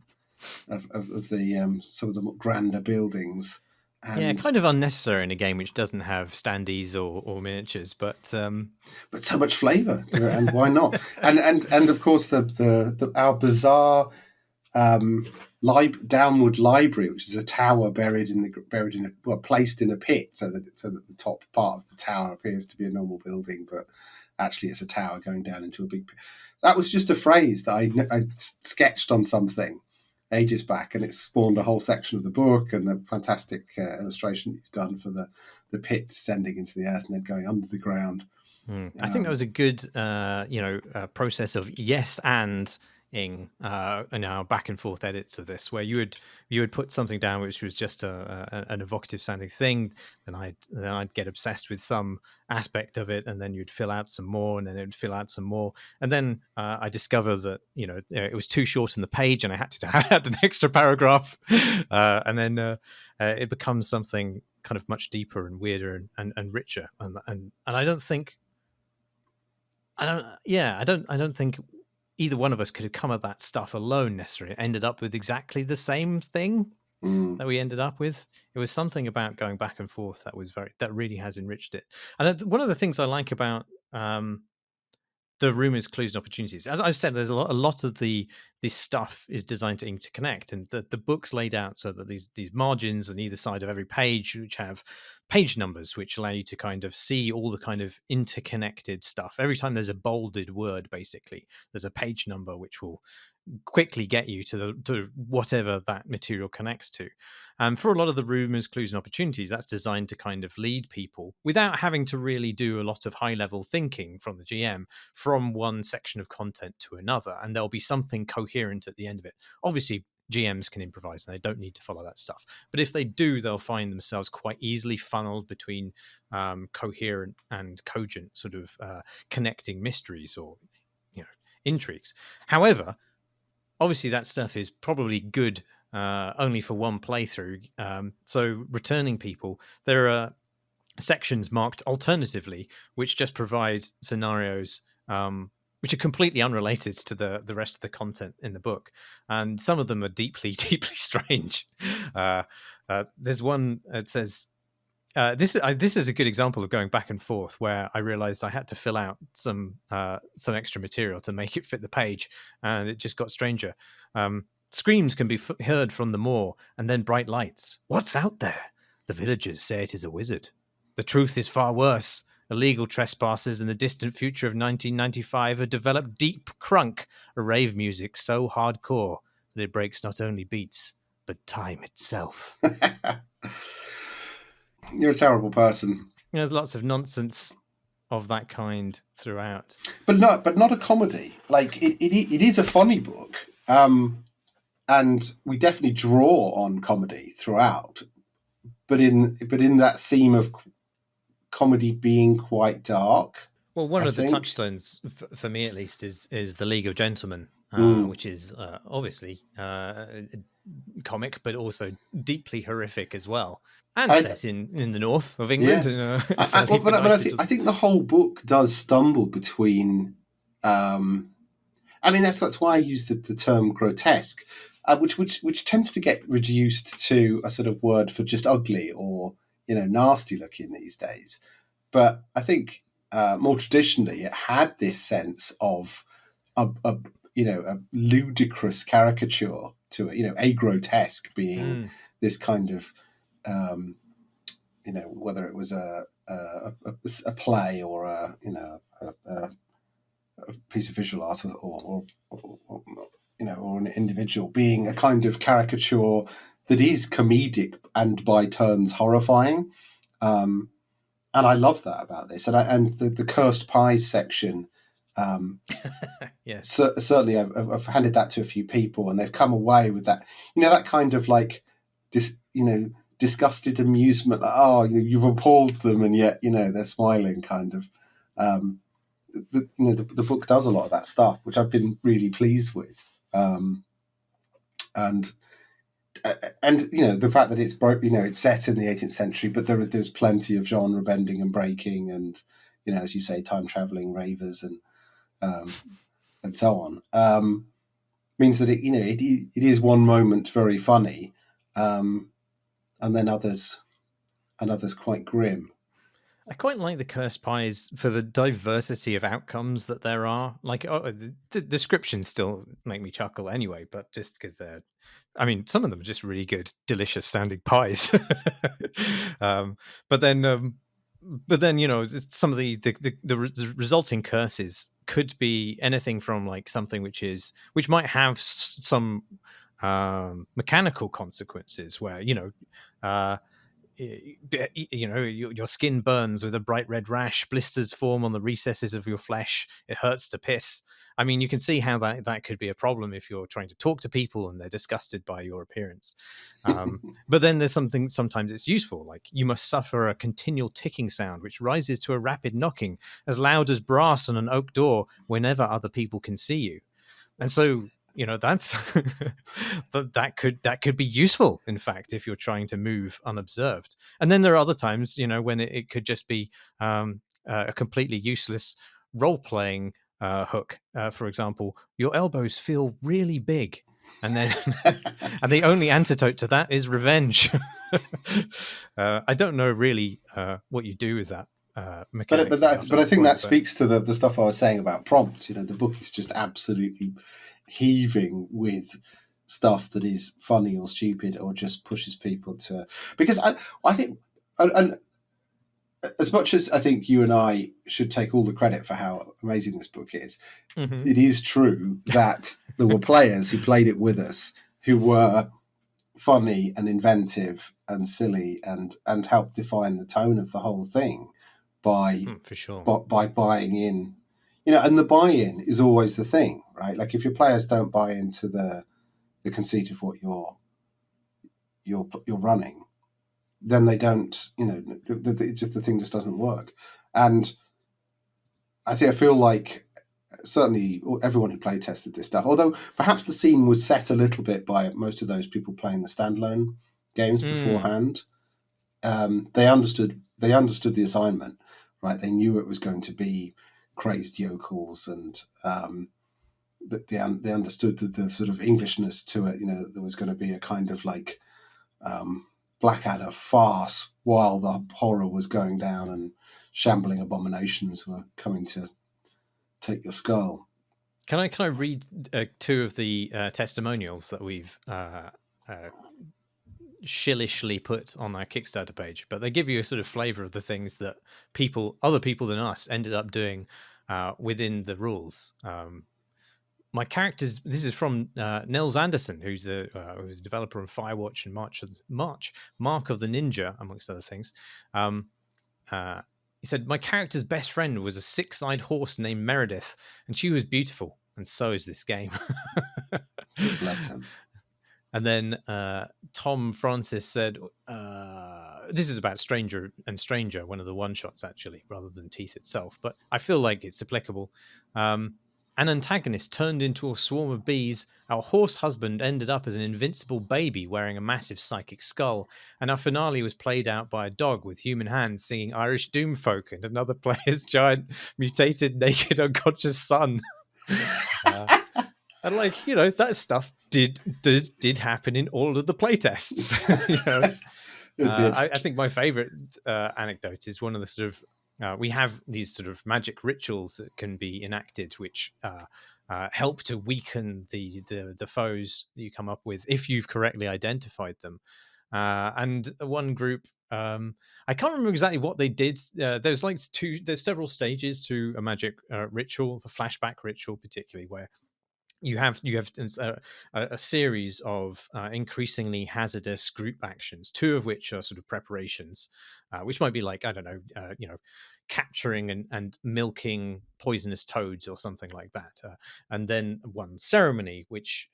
some of the grander buildings. And kind of unnecessary in a game which doesn't have standees or miniatures, but so much flavour to it, and why not? and of course our bizarre downward library, which is a tower placed in a pit, so that the top part of the tower appears to be a normal building, but actually it's a tower going down into a big pit. That was just a phrase that I sketched on something ages back, and it spawned a whole section of the book, and the fantastic illustration that you've done for the pit descending into the earth and then going under the ground. I think that was a good process of yes and in our back and forth edits of this, where you would put something down which was just an evocative sounding thing, then I'd get obsessed with some aspect of it, and then you'd fill out some more, and then it would fill out some more, and then I discovered that it was too short in the page, and I had to add an extra paragraph, and then it becomes something kind of much deeper and weirder and richer, and I don't think either one of us could have come at that stuff alone necessarily. It ended up with exactly the same thing that we ended up with. It was something about going back and forth that really has enriched it. And one of the things I like about the rumors, clues, and opportunities, as I've said, there's a lot of this stuff is designed to interconnect, and the book's laid out so that these margins on either side of every page, which have page numbers, which allow you to kind of see all the kind of interconnected stuff. Every time there's a bolded word, basically, there's a page number which will quickly get you to whatever that material connects to. For a lot of the rumors, clues, and opportunities, that's designed to kind of lead people without having to really do a lot of high level thinking from the GM from one section of content to another, and there'll be something coherent at the end of it. Obviously, GMs can improvise and they don't need to follow that stuff, but if they do, they'll find themselves quite easily funneled between coherent and cogent sort of connecting mysteries or intrigues. However, obviously that stuff is probably good only for one playthrough. So returning people, there are sections marked alternatively, which just provide scenarios which are completely unrelated to the rest of the content in the book. And some of them are deeply, deeply strange. There's one that says, this is a good example of going back and forth, where I realized I had to fill out some extra material to make it fit the page, and it just got stranger. Screams can be heard from the moor, and then bright lights. What's out there? The villagers say it is a wizard. The truth is far worse. Illegal trespassers in the distant future of 1995 have developed deep crunk, a rave music so hardcore that it breaks not only beats, but time itself. You're a terrible person. There's lots of nonsense of that kind throughout, but not a comedy. Like it is a funny book, and we definitely draw on comedy throughout. But in that seam of comedy being quite dark. Well, one of the touchstones for me, at least, is the League of Gentlemen, which is obviously comic, but also deeply horrific as well, and set in the north of England. Yeah. I think the whole book does stumble between. That's why I use the term grotesque, which tends to get reduced to a sort of word for just ugly or nasty looking these days. But I think more traditionally it had this sense of a ludicrous caricature to it, a grotesque being this kind of whether it was a play or a piece of visual art or an individual, being a kind of caricature that is comedic and by turns horrifying. I love that about this. And the cursed pies section, um, Yes. certainly I've handed that to a few people, and they've come away with that, that kind of like, disgusted amusement. Like, oh, you've appalled them, and yet they're smiling, kind of. The book does a lot of that stuff, which I've been really pleased with. And the fact that it's set in the 18th century, but there's plenty of genre bending and breaking, and as you say, time traveling ravers and so on, means that it is one moment very funny, and then others quite grim. I quite like the cursed pies for the diversity of outcomes that there are. Like, the descriptions still make me chuckle anyway, but just because some of them are just really good, delicious sounding pies. um, but then, some of the resulting curses could be anything from like something which might have some mechanical consequences, where your skin burns with a bright red rash, blisters form on the recesses of your flesh, it hurts to piss. I mean, you can see how that could be a problem if you're trying to talk to people and they're disgusted by your appearance. But then there's sometimes it's useful, like you must suffer a continual ticking sound which rises to a rapid knocking as loud as brass on an oak door whenever other people can see you. And so that's that could be useful, in fact, if you're trying to move unobserved. And then there are other times when it could just be a completely useless role-playing hook. For example, your elbows feel really big, and then and the only antidote to that is revenge. I don't know really what you do with that mechanic. But I think that speaks to the stuff I was saying about prompts. The book is just absolutely heaving with stuff that is funny or stupid or just pushes people to. Because I think, and as much as I think you and I should take all the credit for how amazing this book is, it is true that there were players who played it with us who were funny and inventive and silly and helped define the tone of the whole thing by for sure by buying in. And the buy-in is always the thing, right? Like if your players don't buy into the conceit of what you're running, then they don't. The thing just doesn't work. And I feel like certainly everyone who play tested this stuff, although perhaps the scene was set a little bit by most of those people playing the standalone games beforehand. They understood the assignment, right? They knew it was going to be crazed yokels, and that they understood the sort of Englishness to it. That there was going to be a kind of like Blackadder farce while the horror was going down and shambling abominations were coming to take your skull. Can I read two of the testimonials that we've shillishly put on our Kickstarter page? But they give you a sort of flavor of the things that other people than us ended up doing within the rules. My characters. This is from Nils Anderson, who's a developer on Firewatch and Mark of the Ninja, amongst other things. He said, my character's best friend was a 6-eyed horse named Meredith, and she was beautiful, and so is this game. Bless him. And then Tom Francis said, this is about Stranger and Stranger, one of the one-shots, actually, rather than Teeth itself, but I feel like it's applicable. An antagonist turned into a swarm of bees. Our horse husband ended up as an invincible baby wearing a massive psychic skull. And our finale was played out by a dog with human hands singing Irish doom folk and another player's giant, mutated, naked, unconscious son. And that stuff did happen in all of the playtests. I think my favorite anecdote is one of the sort of we have these sort of magic rituals that can be enacted, which help to weaken the foes that you come up with if you've correctly identified them. And one group, I can't remember exactly what they did. There's several stages to a magic ritual, a flashback ritual particularly, where you have a series of increasingly hazardous group actions, two of which are sort of preparations, which might be like, I don't know, capturing and milking poisonous toads or something like that, and then one ceremony, which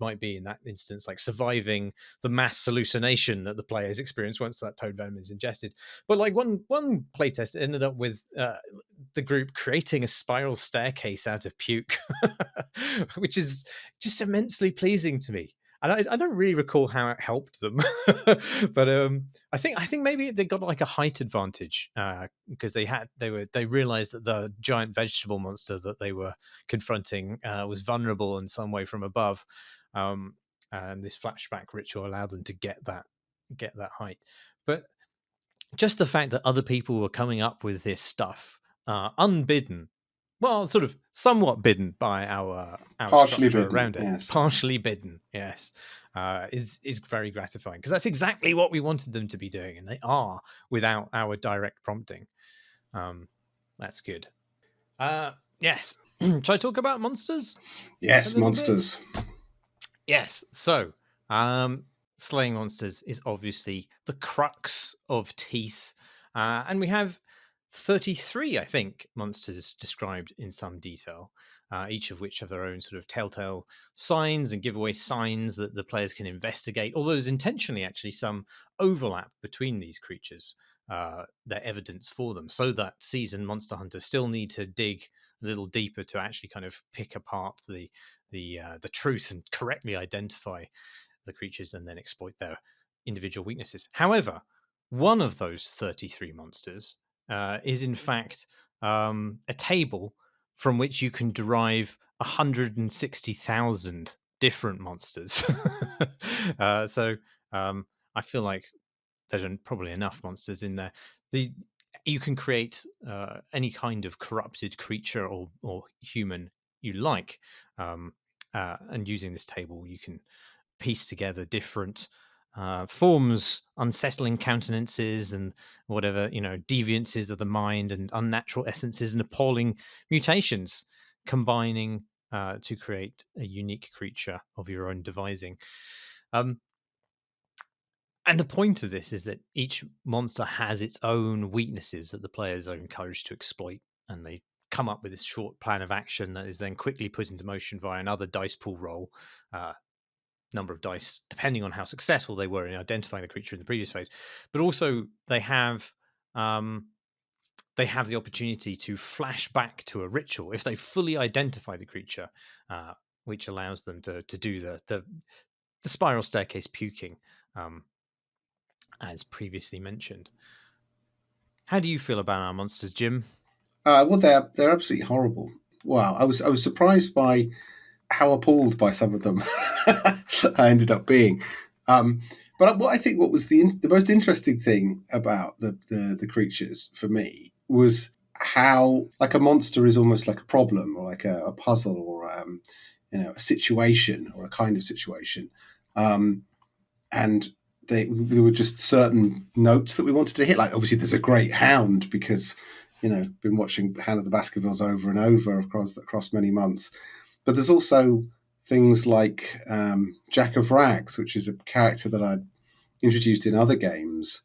might be in that instance like surviving the mass hallucination that the players experience once that toad venom is ingested. But like one playtest ended up with the group creating a spiral staircase out of puke, which is just immensely pleasing to me. And I don't really recall how it helped them, but I think maybe they got like a height advantage because they realized that the giant vegetable monster that they were confronting was vulnerable in some way from above, and this flashback ritual allowed them to get that height. But just the fact that other people were coming up with this stuff unbidden, well, sort of somewhat bidden by our Partially structure bidden, around it, yes. partially bidden, yes, is very gratifying, because that's exactly what we wanted them to be doing, and they are without our direct prompting. That's good. Yes. Shall I talk about monsters? Yes, monsters. Yes. So, slaying monsters is obviously the crux of Teeth, and we have 33, I think, monsters described in some detail, each of which have their own sort of telltale signs and giveaway signs that the players can investigate, although there's intentionally actually some overlap between these creatures, their evidence for them, so that seasoned monster hunters still need to dig a little deeper to actually kind of pick apart the truth and correctly identify the creatures and then exploit their individual weaknesses. However, one of those 33 monsters is in fact a table from which you can derive 160,000 different monsters. So I feel like there's probably enough monsters in there. You can create any kind of corrupted creature or human you like, and using this table, you can piece together different forms, unsettling countenances, and whatever, deviances of the mind, and unnatural essences and appalling mutations, combining to create a unique creature of your own devising. And the point of this is that each monster has its own weaknesses that the players are encouraged to exploit, and they come up with this short plan of action that is then quickly put into motion via another dice pool roll, number of dice, depending on how successful they were in identifying the creature in the previous phase. But also they have the opportunity to flash back to a ritual if they fully identify the creature, which allows them to do the spiral staircase puking, as previously mentioned. How do you feel about our monsters, Jim? Well, they're absolutely horrible. Wow, I was surprised by how appalled by some of them I ended up being. But what was the most interesting thing about the creatures for me was how like a monster is almost like a problem or like a puzzle or a situation or a kind of situation, and there were just certain notes that we wanted to hit. Like obviously there's a great hound because been watching Hound of the Baskervilles over and over across many months. But there's also things like Jack of Rags, which is a character that I'd introduced in other games,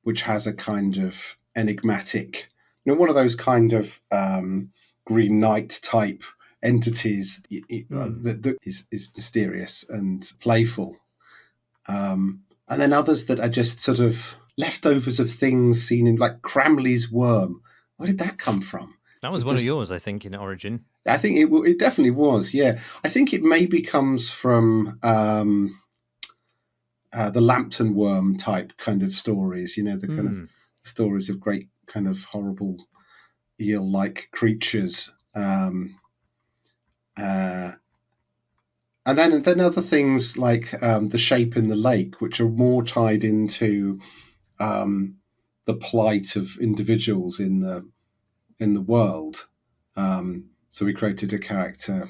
which has a kind of enigmatic, one of those kind of Green Knight type entities that is mysterious and playful. And then others that are just sort of leftovers of things seen in, like Cramley's worm. Where did that come from? That was one of yours, I think, in Origin. I think it definitely was, yeah. I think it maybe comes from the Lambton worm type kind of stories, the kind of stories of great kind of horrible eel-like creatures. And then other things like the shape in the lake, which are more tied into the plight of individuals in the world. So we created a character,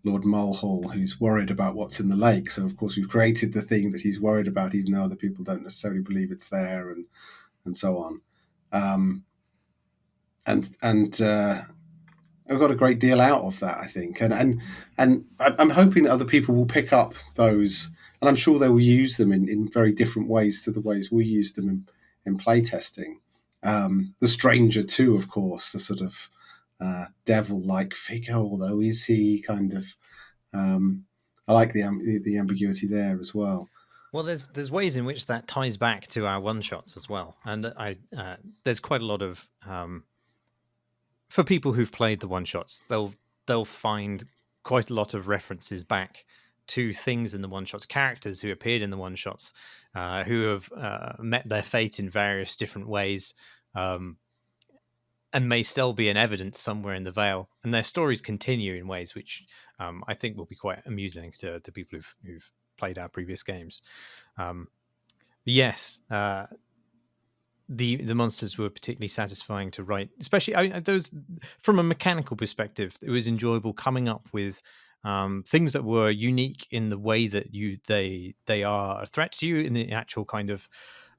Lord Mulhall, who's worried about what's in the lake. So of course we've created the thing that he's worried about, even though other people don't necessarily believe it's there, and so on. And I've got a great deal out of that, I think, and I'm hoping that other people will pick up those, and I'm sure they will use them in very different ways to the ways we use them in playtesting. The stranger too, of course, the sort of devil-like figure, although is he kind of? I like the ambiguity there as well. Well, there's ways in which that ties back to our one shots as well, and there's quite a lot of for people who've played the one shots, they'll find quite a lot of references back to things in the one shots, characters who appeared in the one shots, who have met their fate in various different ways, and may still be in evidence somewhere in the Vale, and their stories continue in ways which I think will be quite amusing to people who've played our previous games. Yes, the monsters were particularly satisfying to write, especially those from a mechanical perspective. It was enjoyable coming up with things that were unique in the way that they are a threat to you, in the actual kind of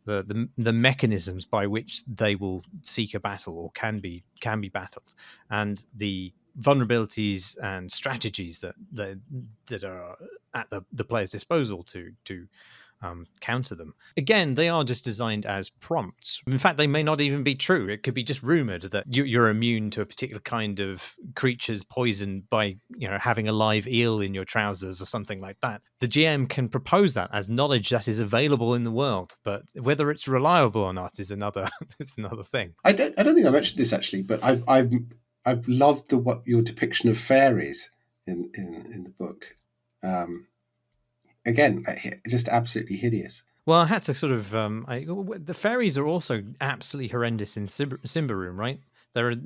the mechanisms by which they will seek a battle or can be battled, and the vulnerabilities and strategies that are at the player's disposal to counter them. Again, they are just designed as prompts. In fact, they may not even be true. It could be just rumored that you're immune to a particular kind of creature's poison by having a live eel in your trousers or something like that. The GM can propose that as knowledge that is available in the world, but whether it's reliable or not is another it's another thing. I don't think I mentioned this actually, but I've loved what your depiction of fairies in the book. Again, just absolutely hideous. Well, I had to sort of the fairies are also absolutely horrendous in Simbaroom, right?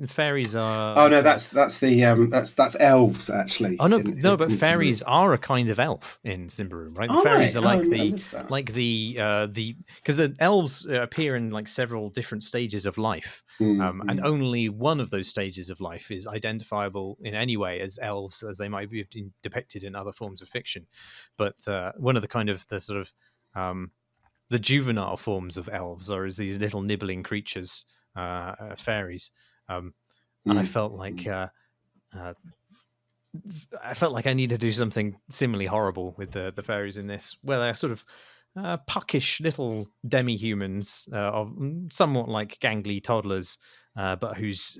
Fairies are. Oh no, that's elves actually. Oh no, but fairies are a kind of elf in Simbaroom, right? The fairies are like the because the elves appear in like several different stages of life, and only one of those stages of life is identifiable in any way as elves, as they might be depicted in other forms of fiction. But one of the kind of the sort of the juvenile forms of elves are as these little nibbling creatures, fairies. And I felt like I need to do something similarly horrible with the fairies in this, where they're sort of puckish little demi-humans, of somewhat like gangly toddlers, but whose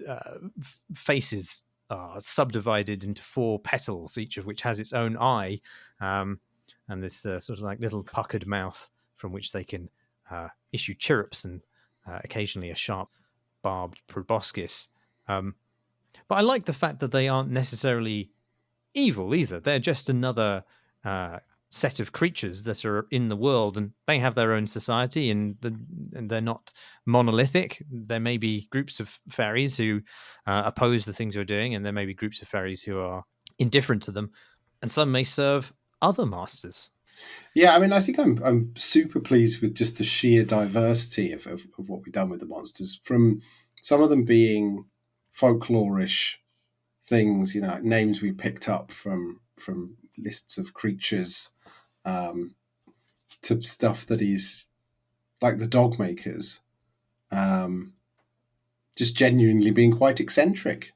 faces are subdivided into 4 petals, each of which has its own eye, and this sort of like little puckered mouth from which they can issue chirrups and occasionally a sharp barbed proboscis. But I like the fact that they aren't necessarily evil either. They're just another set of creatures that are in the world, and they have their own society, and they're not monolithic. There may be groups of fairies who oppose the things you're doing, and there may be groups of fairies who are indifferent to them, and some may serve other masters. Yeah, I mean, I think I'm super pleased with just the sheer diversity of what we've done with the monsters, from some of them being folklorish things, names we picked up from lists of creatures, to stuff that is like the dog makers, just genuinely being quite eccentric,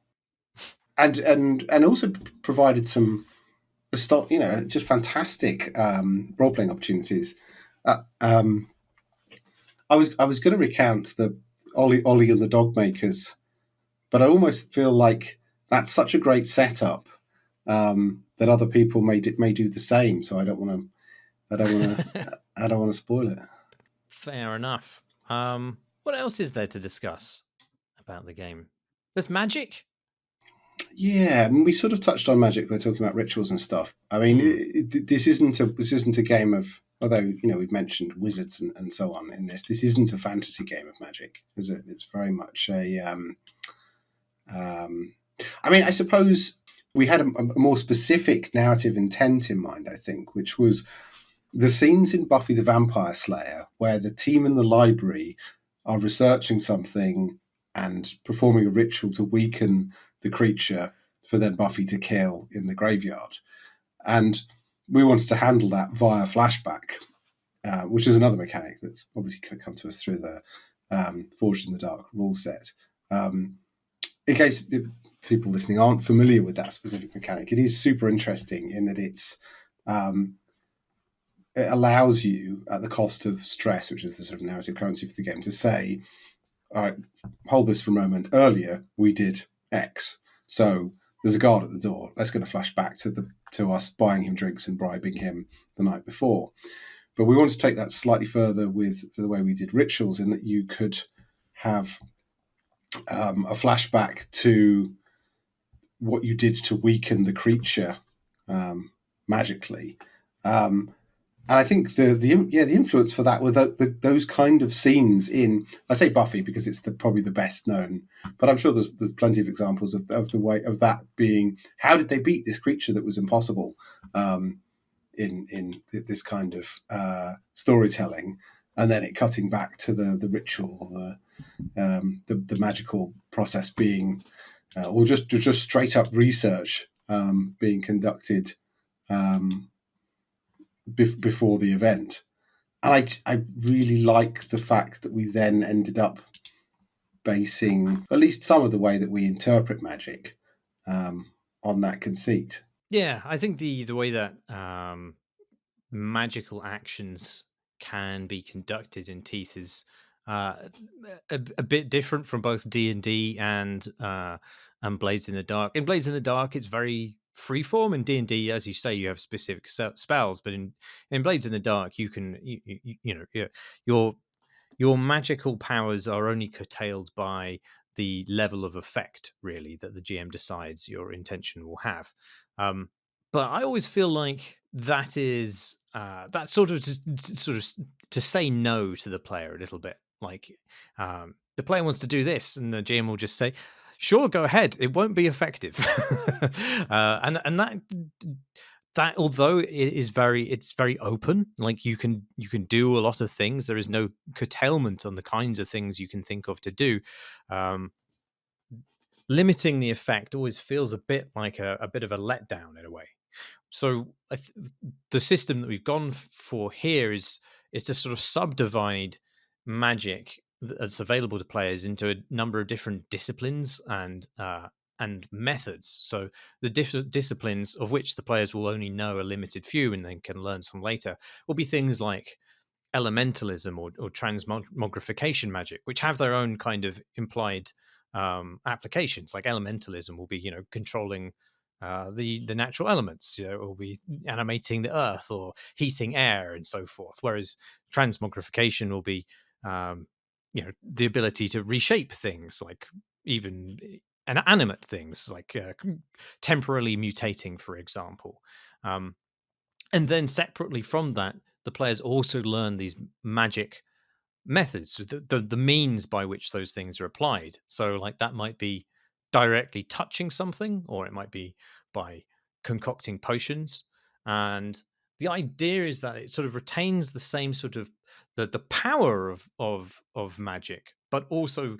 and also provided some just fantastic role playing opportunities. I was going to recount the Ollie and the dog makers, but I almost feel like that's such a great setup that other people may do the same. So I don't want to spoil it. Fair enough. What else is there to discuss about the game? There's magic. Yeah, I mean, we sort of touched on magic. We're talking about rituals and stuff. I mean, this isn't a game of, although we've mentioned wizards and so on in this. This isn't a fantasy game of magic, is it? It's very much a. I mean, I suppose we had a more specific narrative intent in mind, I think, which was the scenes in Buffy the Vampire Slayer where the team in the library are researching something and performing a ritual to weaken the creature for then Buffy to kill in the graveyard. And we wanted to handle that via flashback, which is another mechanic that's obviously come to us through the Forged in the Dark rule set. in case people listening aren't familiar with that specific mechanic, it is super interesting in that it allows you, at the cost of stress, which is the sort of narrative currency for the game, to say, all right, hold this for a moment. Earlier, we did X. So there's a guard at the door. Let's get a flashback to us buying him drinks and bribing him the night before. But we want to take that slightly further with the way we did rituals, in that you could have a flashback to what you did to weaken the creature magically. And I think the influence for that were those kind of scenes in, I say Buffy because it's probably the best known, but I'm sure there's plenty of examples of the way of that being, how did they beat this creature that was impossible in this kind of storytelling, and then it cutting back to the ritual, the magical process being, or just straight up research being conducted before the event. And I really like the fact that we then ended up basing at least some of the way that we interpret magic on that conceit. Yeah, I think the way that magical actions can be conducted in Teeth is a bit different from both D&D and Blades in the Dark. In Blades in the Dark, it's very freeform. In D&D, as you say, you have specific spells, but in Blades in the Dark, you can your magical powers are only curtailed by the level of effect, really, that the GM decides your intention will have. But I always feel like that is that sort of to say no to the player a little bit. Like the player wants to do this, and the GM will just say, "Sure, go ahead. It won't be effective." And that although it's very open, like you can do a lot of things. There is no curtailment on the kinds of things you can think of to do. Limiting the effect always feels a bit like a bit of a letdown in a way. So the system that we've gone for here is to sort of subdivide magic that's available to players into a number of different disciplines and methods. So the different disciplines, of which the players will only know a limited few and then can learn some later, will be things like elementalism or transmogrification magic, which have their own kind of implied applications. Like elementalism will be, controlling the natural elements, or be animating the earth or heating air and so forth. Whereas transmogrification will be, the ability to reshape things, like even animate things, like temporarily mutating, for example. And then separately from that, the players also learn these magic methods, the means by which those things are applied. So like that might be directly touching something, or it might be by concocting potions. And the idea is that it sort of retains the same sort of the power of magic, but also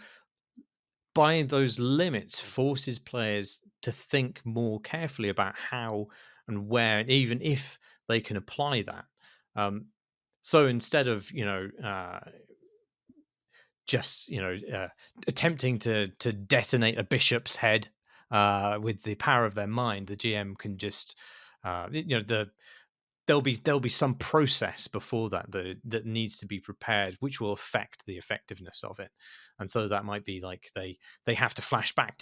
by those limits forces players to think more carefully about how and where, and even if they can apply that. So instead of just attempting to detonate a bishop's head with the power of their mind, the GM can just there'll be some process before that needs to be prepared, which will affect the effectiveness of it. And so that might be like they have to flash back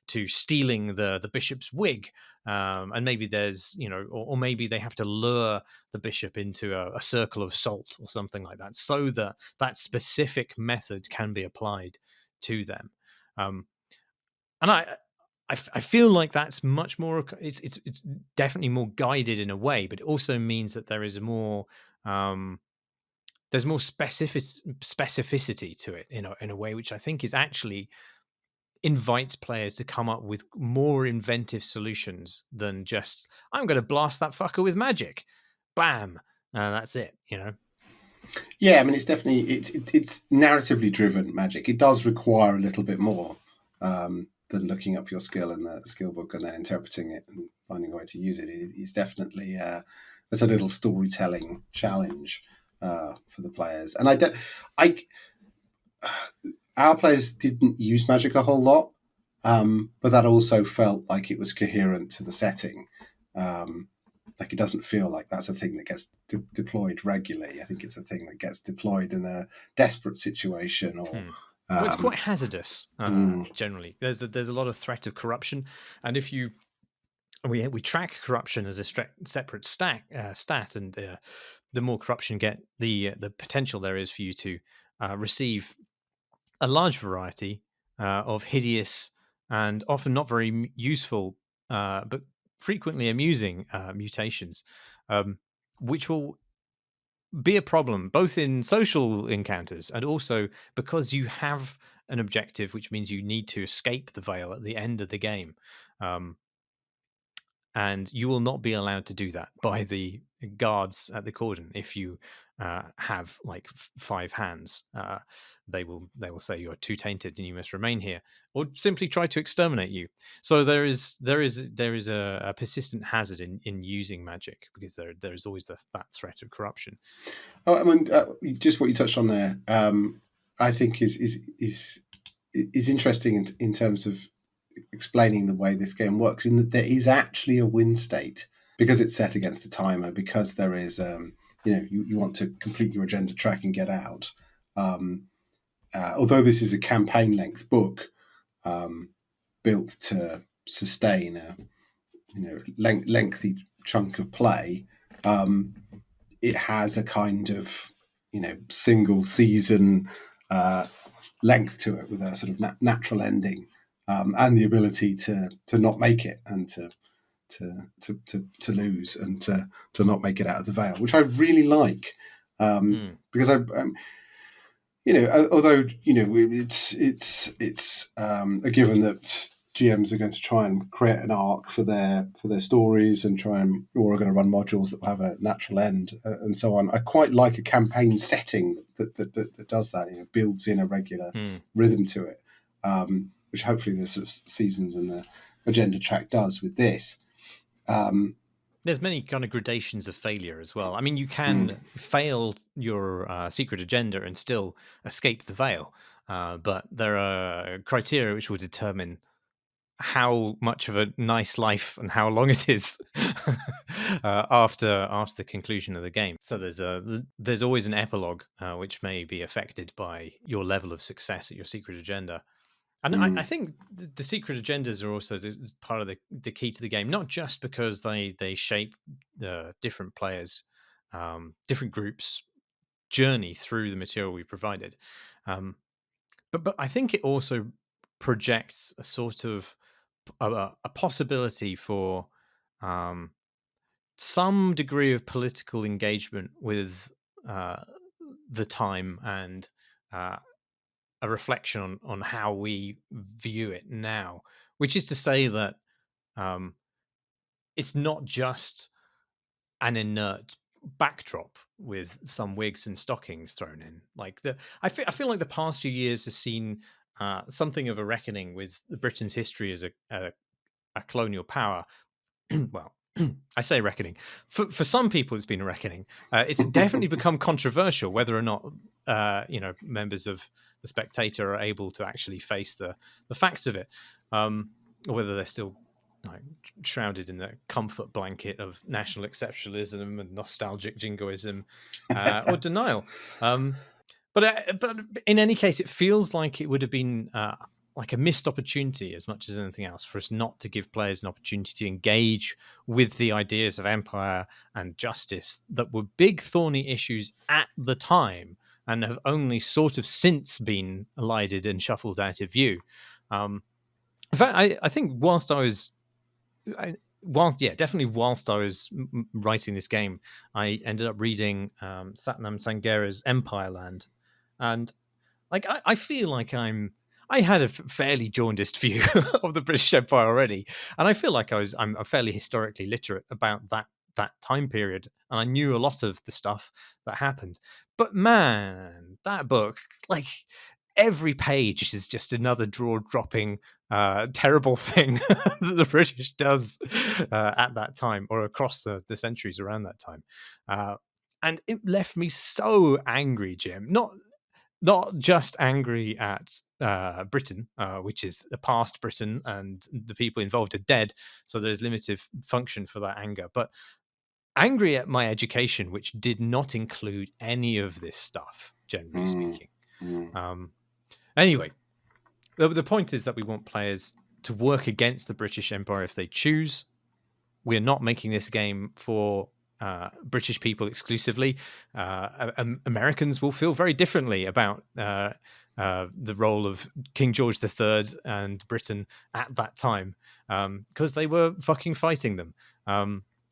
to stealing the bishop's wig, and maybe there's or maybe they have to lure the bishop into a circle of salt or something like that, so that that specific method can be applied to them. And I feel like that's much more. It's definitely more guided in a way, but it also means that there is more. There's more specificity to it in a way, which I think is actually invites players to come up with more inventive solutions than just I'm going to blast that fucker with magic, bam, that's it. Yeah, I mean, it's definitely it's narratively driven magic. It does require a little bit more than looking up your skill in the skill book and then interpreting it and finding a way to use it. It's definitely it's a little storytelling challenge for the players. And our players didn't use magic a whole lot, but that also felt like it was coherent to the setting. Like it doesn't feel like that's a thing that gets deployed regularly. I think it's a thing that gets deployed in a desperate situation, or Well, it's quite hazardous mm, generally. There's a lot of threat of corruption, and if you we track corruption as a separate stat, and the more corruption you get, the potential there is for you to receive a large variety of hideous and often not very useful, but frequently amusing mutations, which will be a problem both in social encounters and also because you have an objective, which means you need to escape the veil at the end of the game. Um, and you will not be allowed to do that by the guards at the cordon. If you have like 5 hands, they will say you are too tainted and you must remain here, or simply try to exterminate you. So there is a persistent hazard in using magic, because there is always that threat of corruption. Oh, I mean, just what you touched on there, I think is interesting in terms of explaining the way this game works. In that there is actually a win state because it's set against the timer. Because there is, you want to complete your agenda track and get out. Although this is a campaign length book, built to sustain a lengthy chunk of play. It has a kind of single season length to it, with a sort of natural ending, and the ability to not make it, and to lose, and to not make it out of the veil, which I really like, because although it's a given that GMs are going to try and create an arc for their stories, and or are going to run modules that will have a natural end, and so on. I quite like a campaign setting that does that. Builds in a regular rhythm to it, which hopefully the sort of seasons and the agenda track does with this. There's many kind of gradations of failure as well. I mean, you can fail your secret agenda and still escape the veil, but there are criteria which will determine how much of a nice life and how long it is after the conclusion of the game. So there's always an epilogue which may be affected by your level of success at your secret agenda. And I think the secret agendas are also part of the key to the game, not just because they shape different players, different groups' journey through the material we provided, but I think it also projects a sort of a possibility for some degree of political engagement with the time, and a reflection on how we view it now, which is to say that it's not just an inert backdrop with some wigs and stockings thrown in. Like I feel like the past few years has seen something of a reckoning with Britain's history as a colonial power. Well, I say reckoning. For some people, it's been a reckoning. It's definitely become controversial whether or not members of the Spectator are able to actually face the facts of it, or whether they're still shrouded in the comfort blanket of national exceptionalism and nostalgic jingoism, or denial. But in any case, it feels like it would have been like a missed opportunity as much as anything else for us not to give players an opportunity to engage with the ideas of empire and justice that were big thorny issues at the time and have only sort of since been elided and shuffled out of view. In fact, I think whilst I was writing this game, I ended up reading Satnam Sangera's Empire Land, and like I feel like I had a fairly jaundiced view of the British Empire already, and I feel like I'm fairly historically literate about that time period, and I knew a lot of the stuff that happened. But man, that book, like every page is just another draw-dropping terrible thing that the British does at that time, or across the centuries around that time. And it left me so angry, Jim. Not just angry at Britain, which is the past Britain, and the people involved are dead. So there's limited function for that anger. But angry at my education, which did not include any of this stuff, generally speaking. Anyway, the point is that we want players to work against the British Empire if they choose. We're not making this game for British people exclusively. Americans will feel very differently about the role of King George III and Britain at that time, because they were fucking fighting them.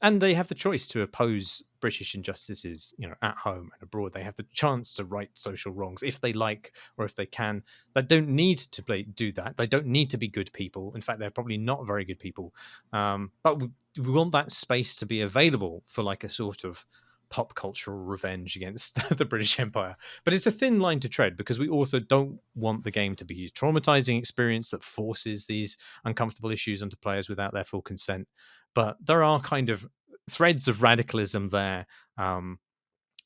And they have the choice to oppose British injustices, at home and abroad. They have the chance to right social wrongs if they like or if they can. They don't need to do that. They don't need to be good people. In fact, they're probably not very good people. But we want that space to be available for like a sort of pop cultural revenge against the British Empire. But it's a thin line to tread, because we also don't want the game to be a traumatizing experience that forces these uncomfortable issues onto players without their full consent. But there are kind of threads of radicalism there,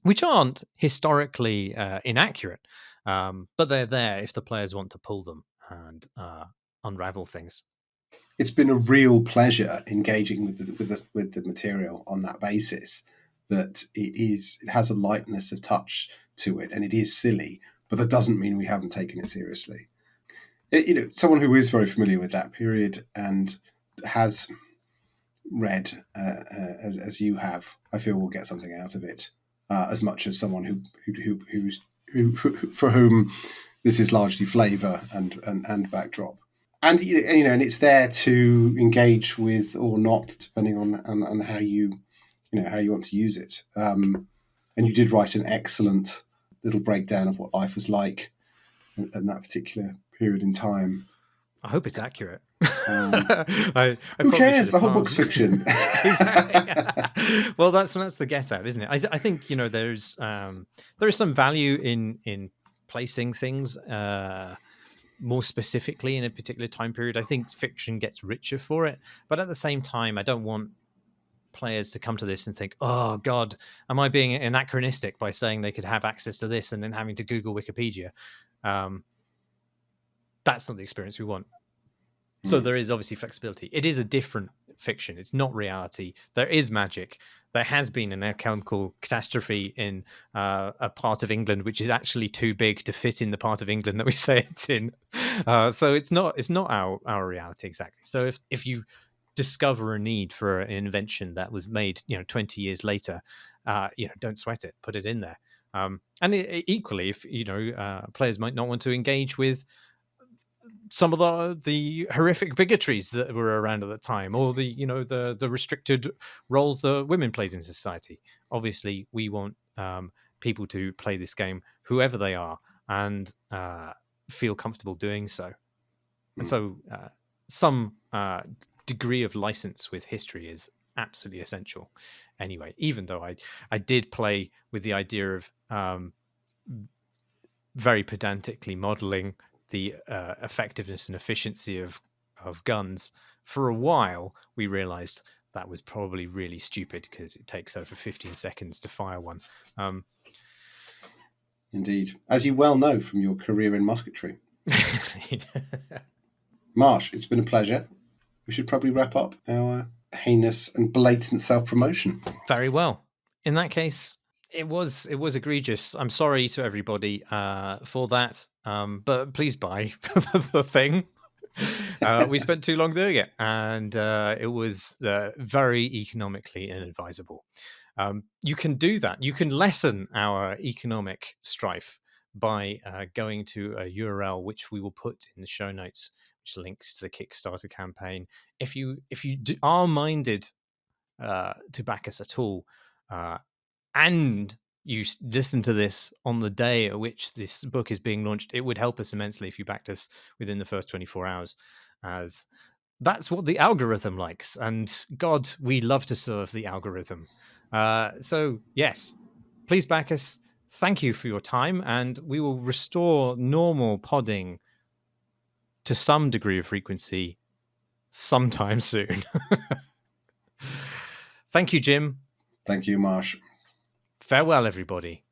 which aren't historically inaccurate, but they're there if the players want to pull them and unravel things. It's been a real pleasure engaging with the material on that basis. That it has a lightness of touch to it, and it is silly, but that doesn't mean we haven't taken it seriously. Someone who is very familiar with that period and has read as you have, I feel will get something out of it, as much as someone who for whom this is largely flavour and backdrop. And and it's there to engage with or not, depending on how you want to use it. And you did write an excellent little breakdown of what life was like in that particular period in time. I hope it's accurate. Who cares? The whole book's fiction. Exactly. Well, that's the get at, isn't it? I think there is some value in placing things more specifically in a particular time period. I think fiction gets richer for it, but at the same time, I don't want players to come to this and think, oh God, am I being anachronistic by saying they could have access to this and then having to Google Wikipedia? That's not the experience we want. So there is obviously flexibility. It is a different fiction. It's not reality. There is magic. There has been an alchemical catastrophe in a part of England which is actually too big to fit in the part of England that we say it's in. So it's not our reality exactly. So if you discover a need for an invention that was made 20 years later, don't sweat it. Put it in there. And equally, if players might not want to engage with some of the horrific bigotries that were around at the time, or the restricted roles that women played in society. Obviously, we want people to play this game, whoever they are, and feel comfortable doing so. And so, some degree of license with history is absolutely essential. Anyway, even though I did play with the idea of very pedantically modeling the effectiveness and efficiency of guns for a while, we realized that was probably really stupid because it takes over 15 seconds to fire one. Indeed, as you well know from your career in musketry. Marsh, it's been a pleasure. We should probably wrap up our heinous and blatant self-promotion. Very well. In that case, it was egregious. I'm sorry to everybody for that, but please buy the thing. We spent too long doing it, and it was very economically inadvisable. You can do that. You can lessen our economic strife by going to a URL which we will put in the show notes, which links to the Kickstarter campaign. If you are minded to back us at all, and you listen to this on the day at which this book is being launched, it would help us immensely if you backed us within the first 24 hours, as that's what the algorithm likes. And God, we love to serve the algorithm. So yes, please back us. Thank you for your time, and we will restore normal podding to some degree of frequency sometime soon. Thank you, Jim. Thank you, Marsh. Farewell, everybody.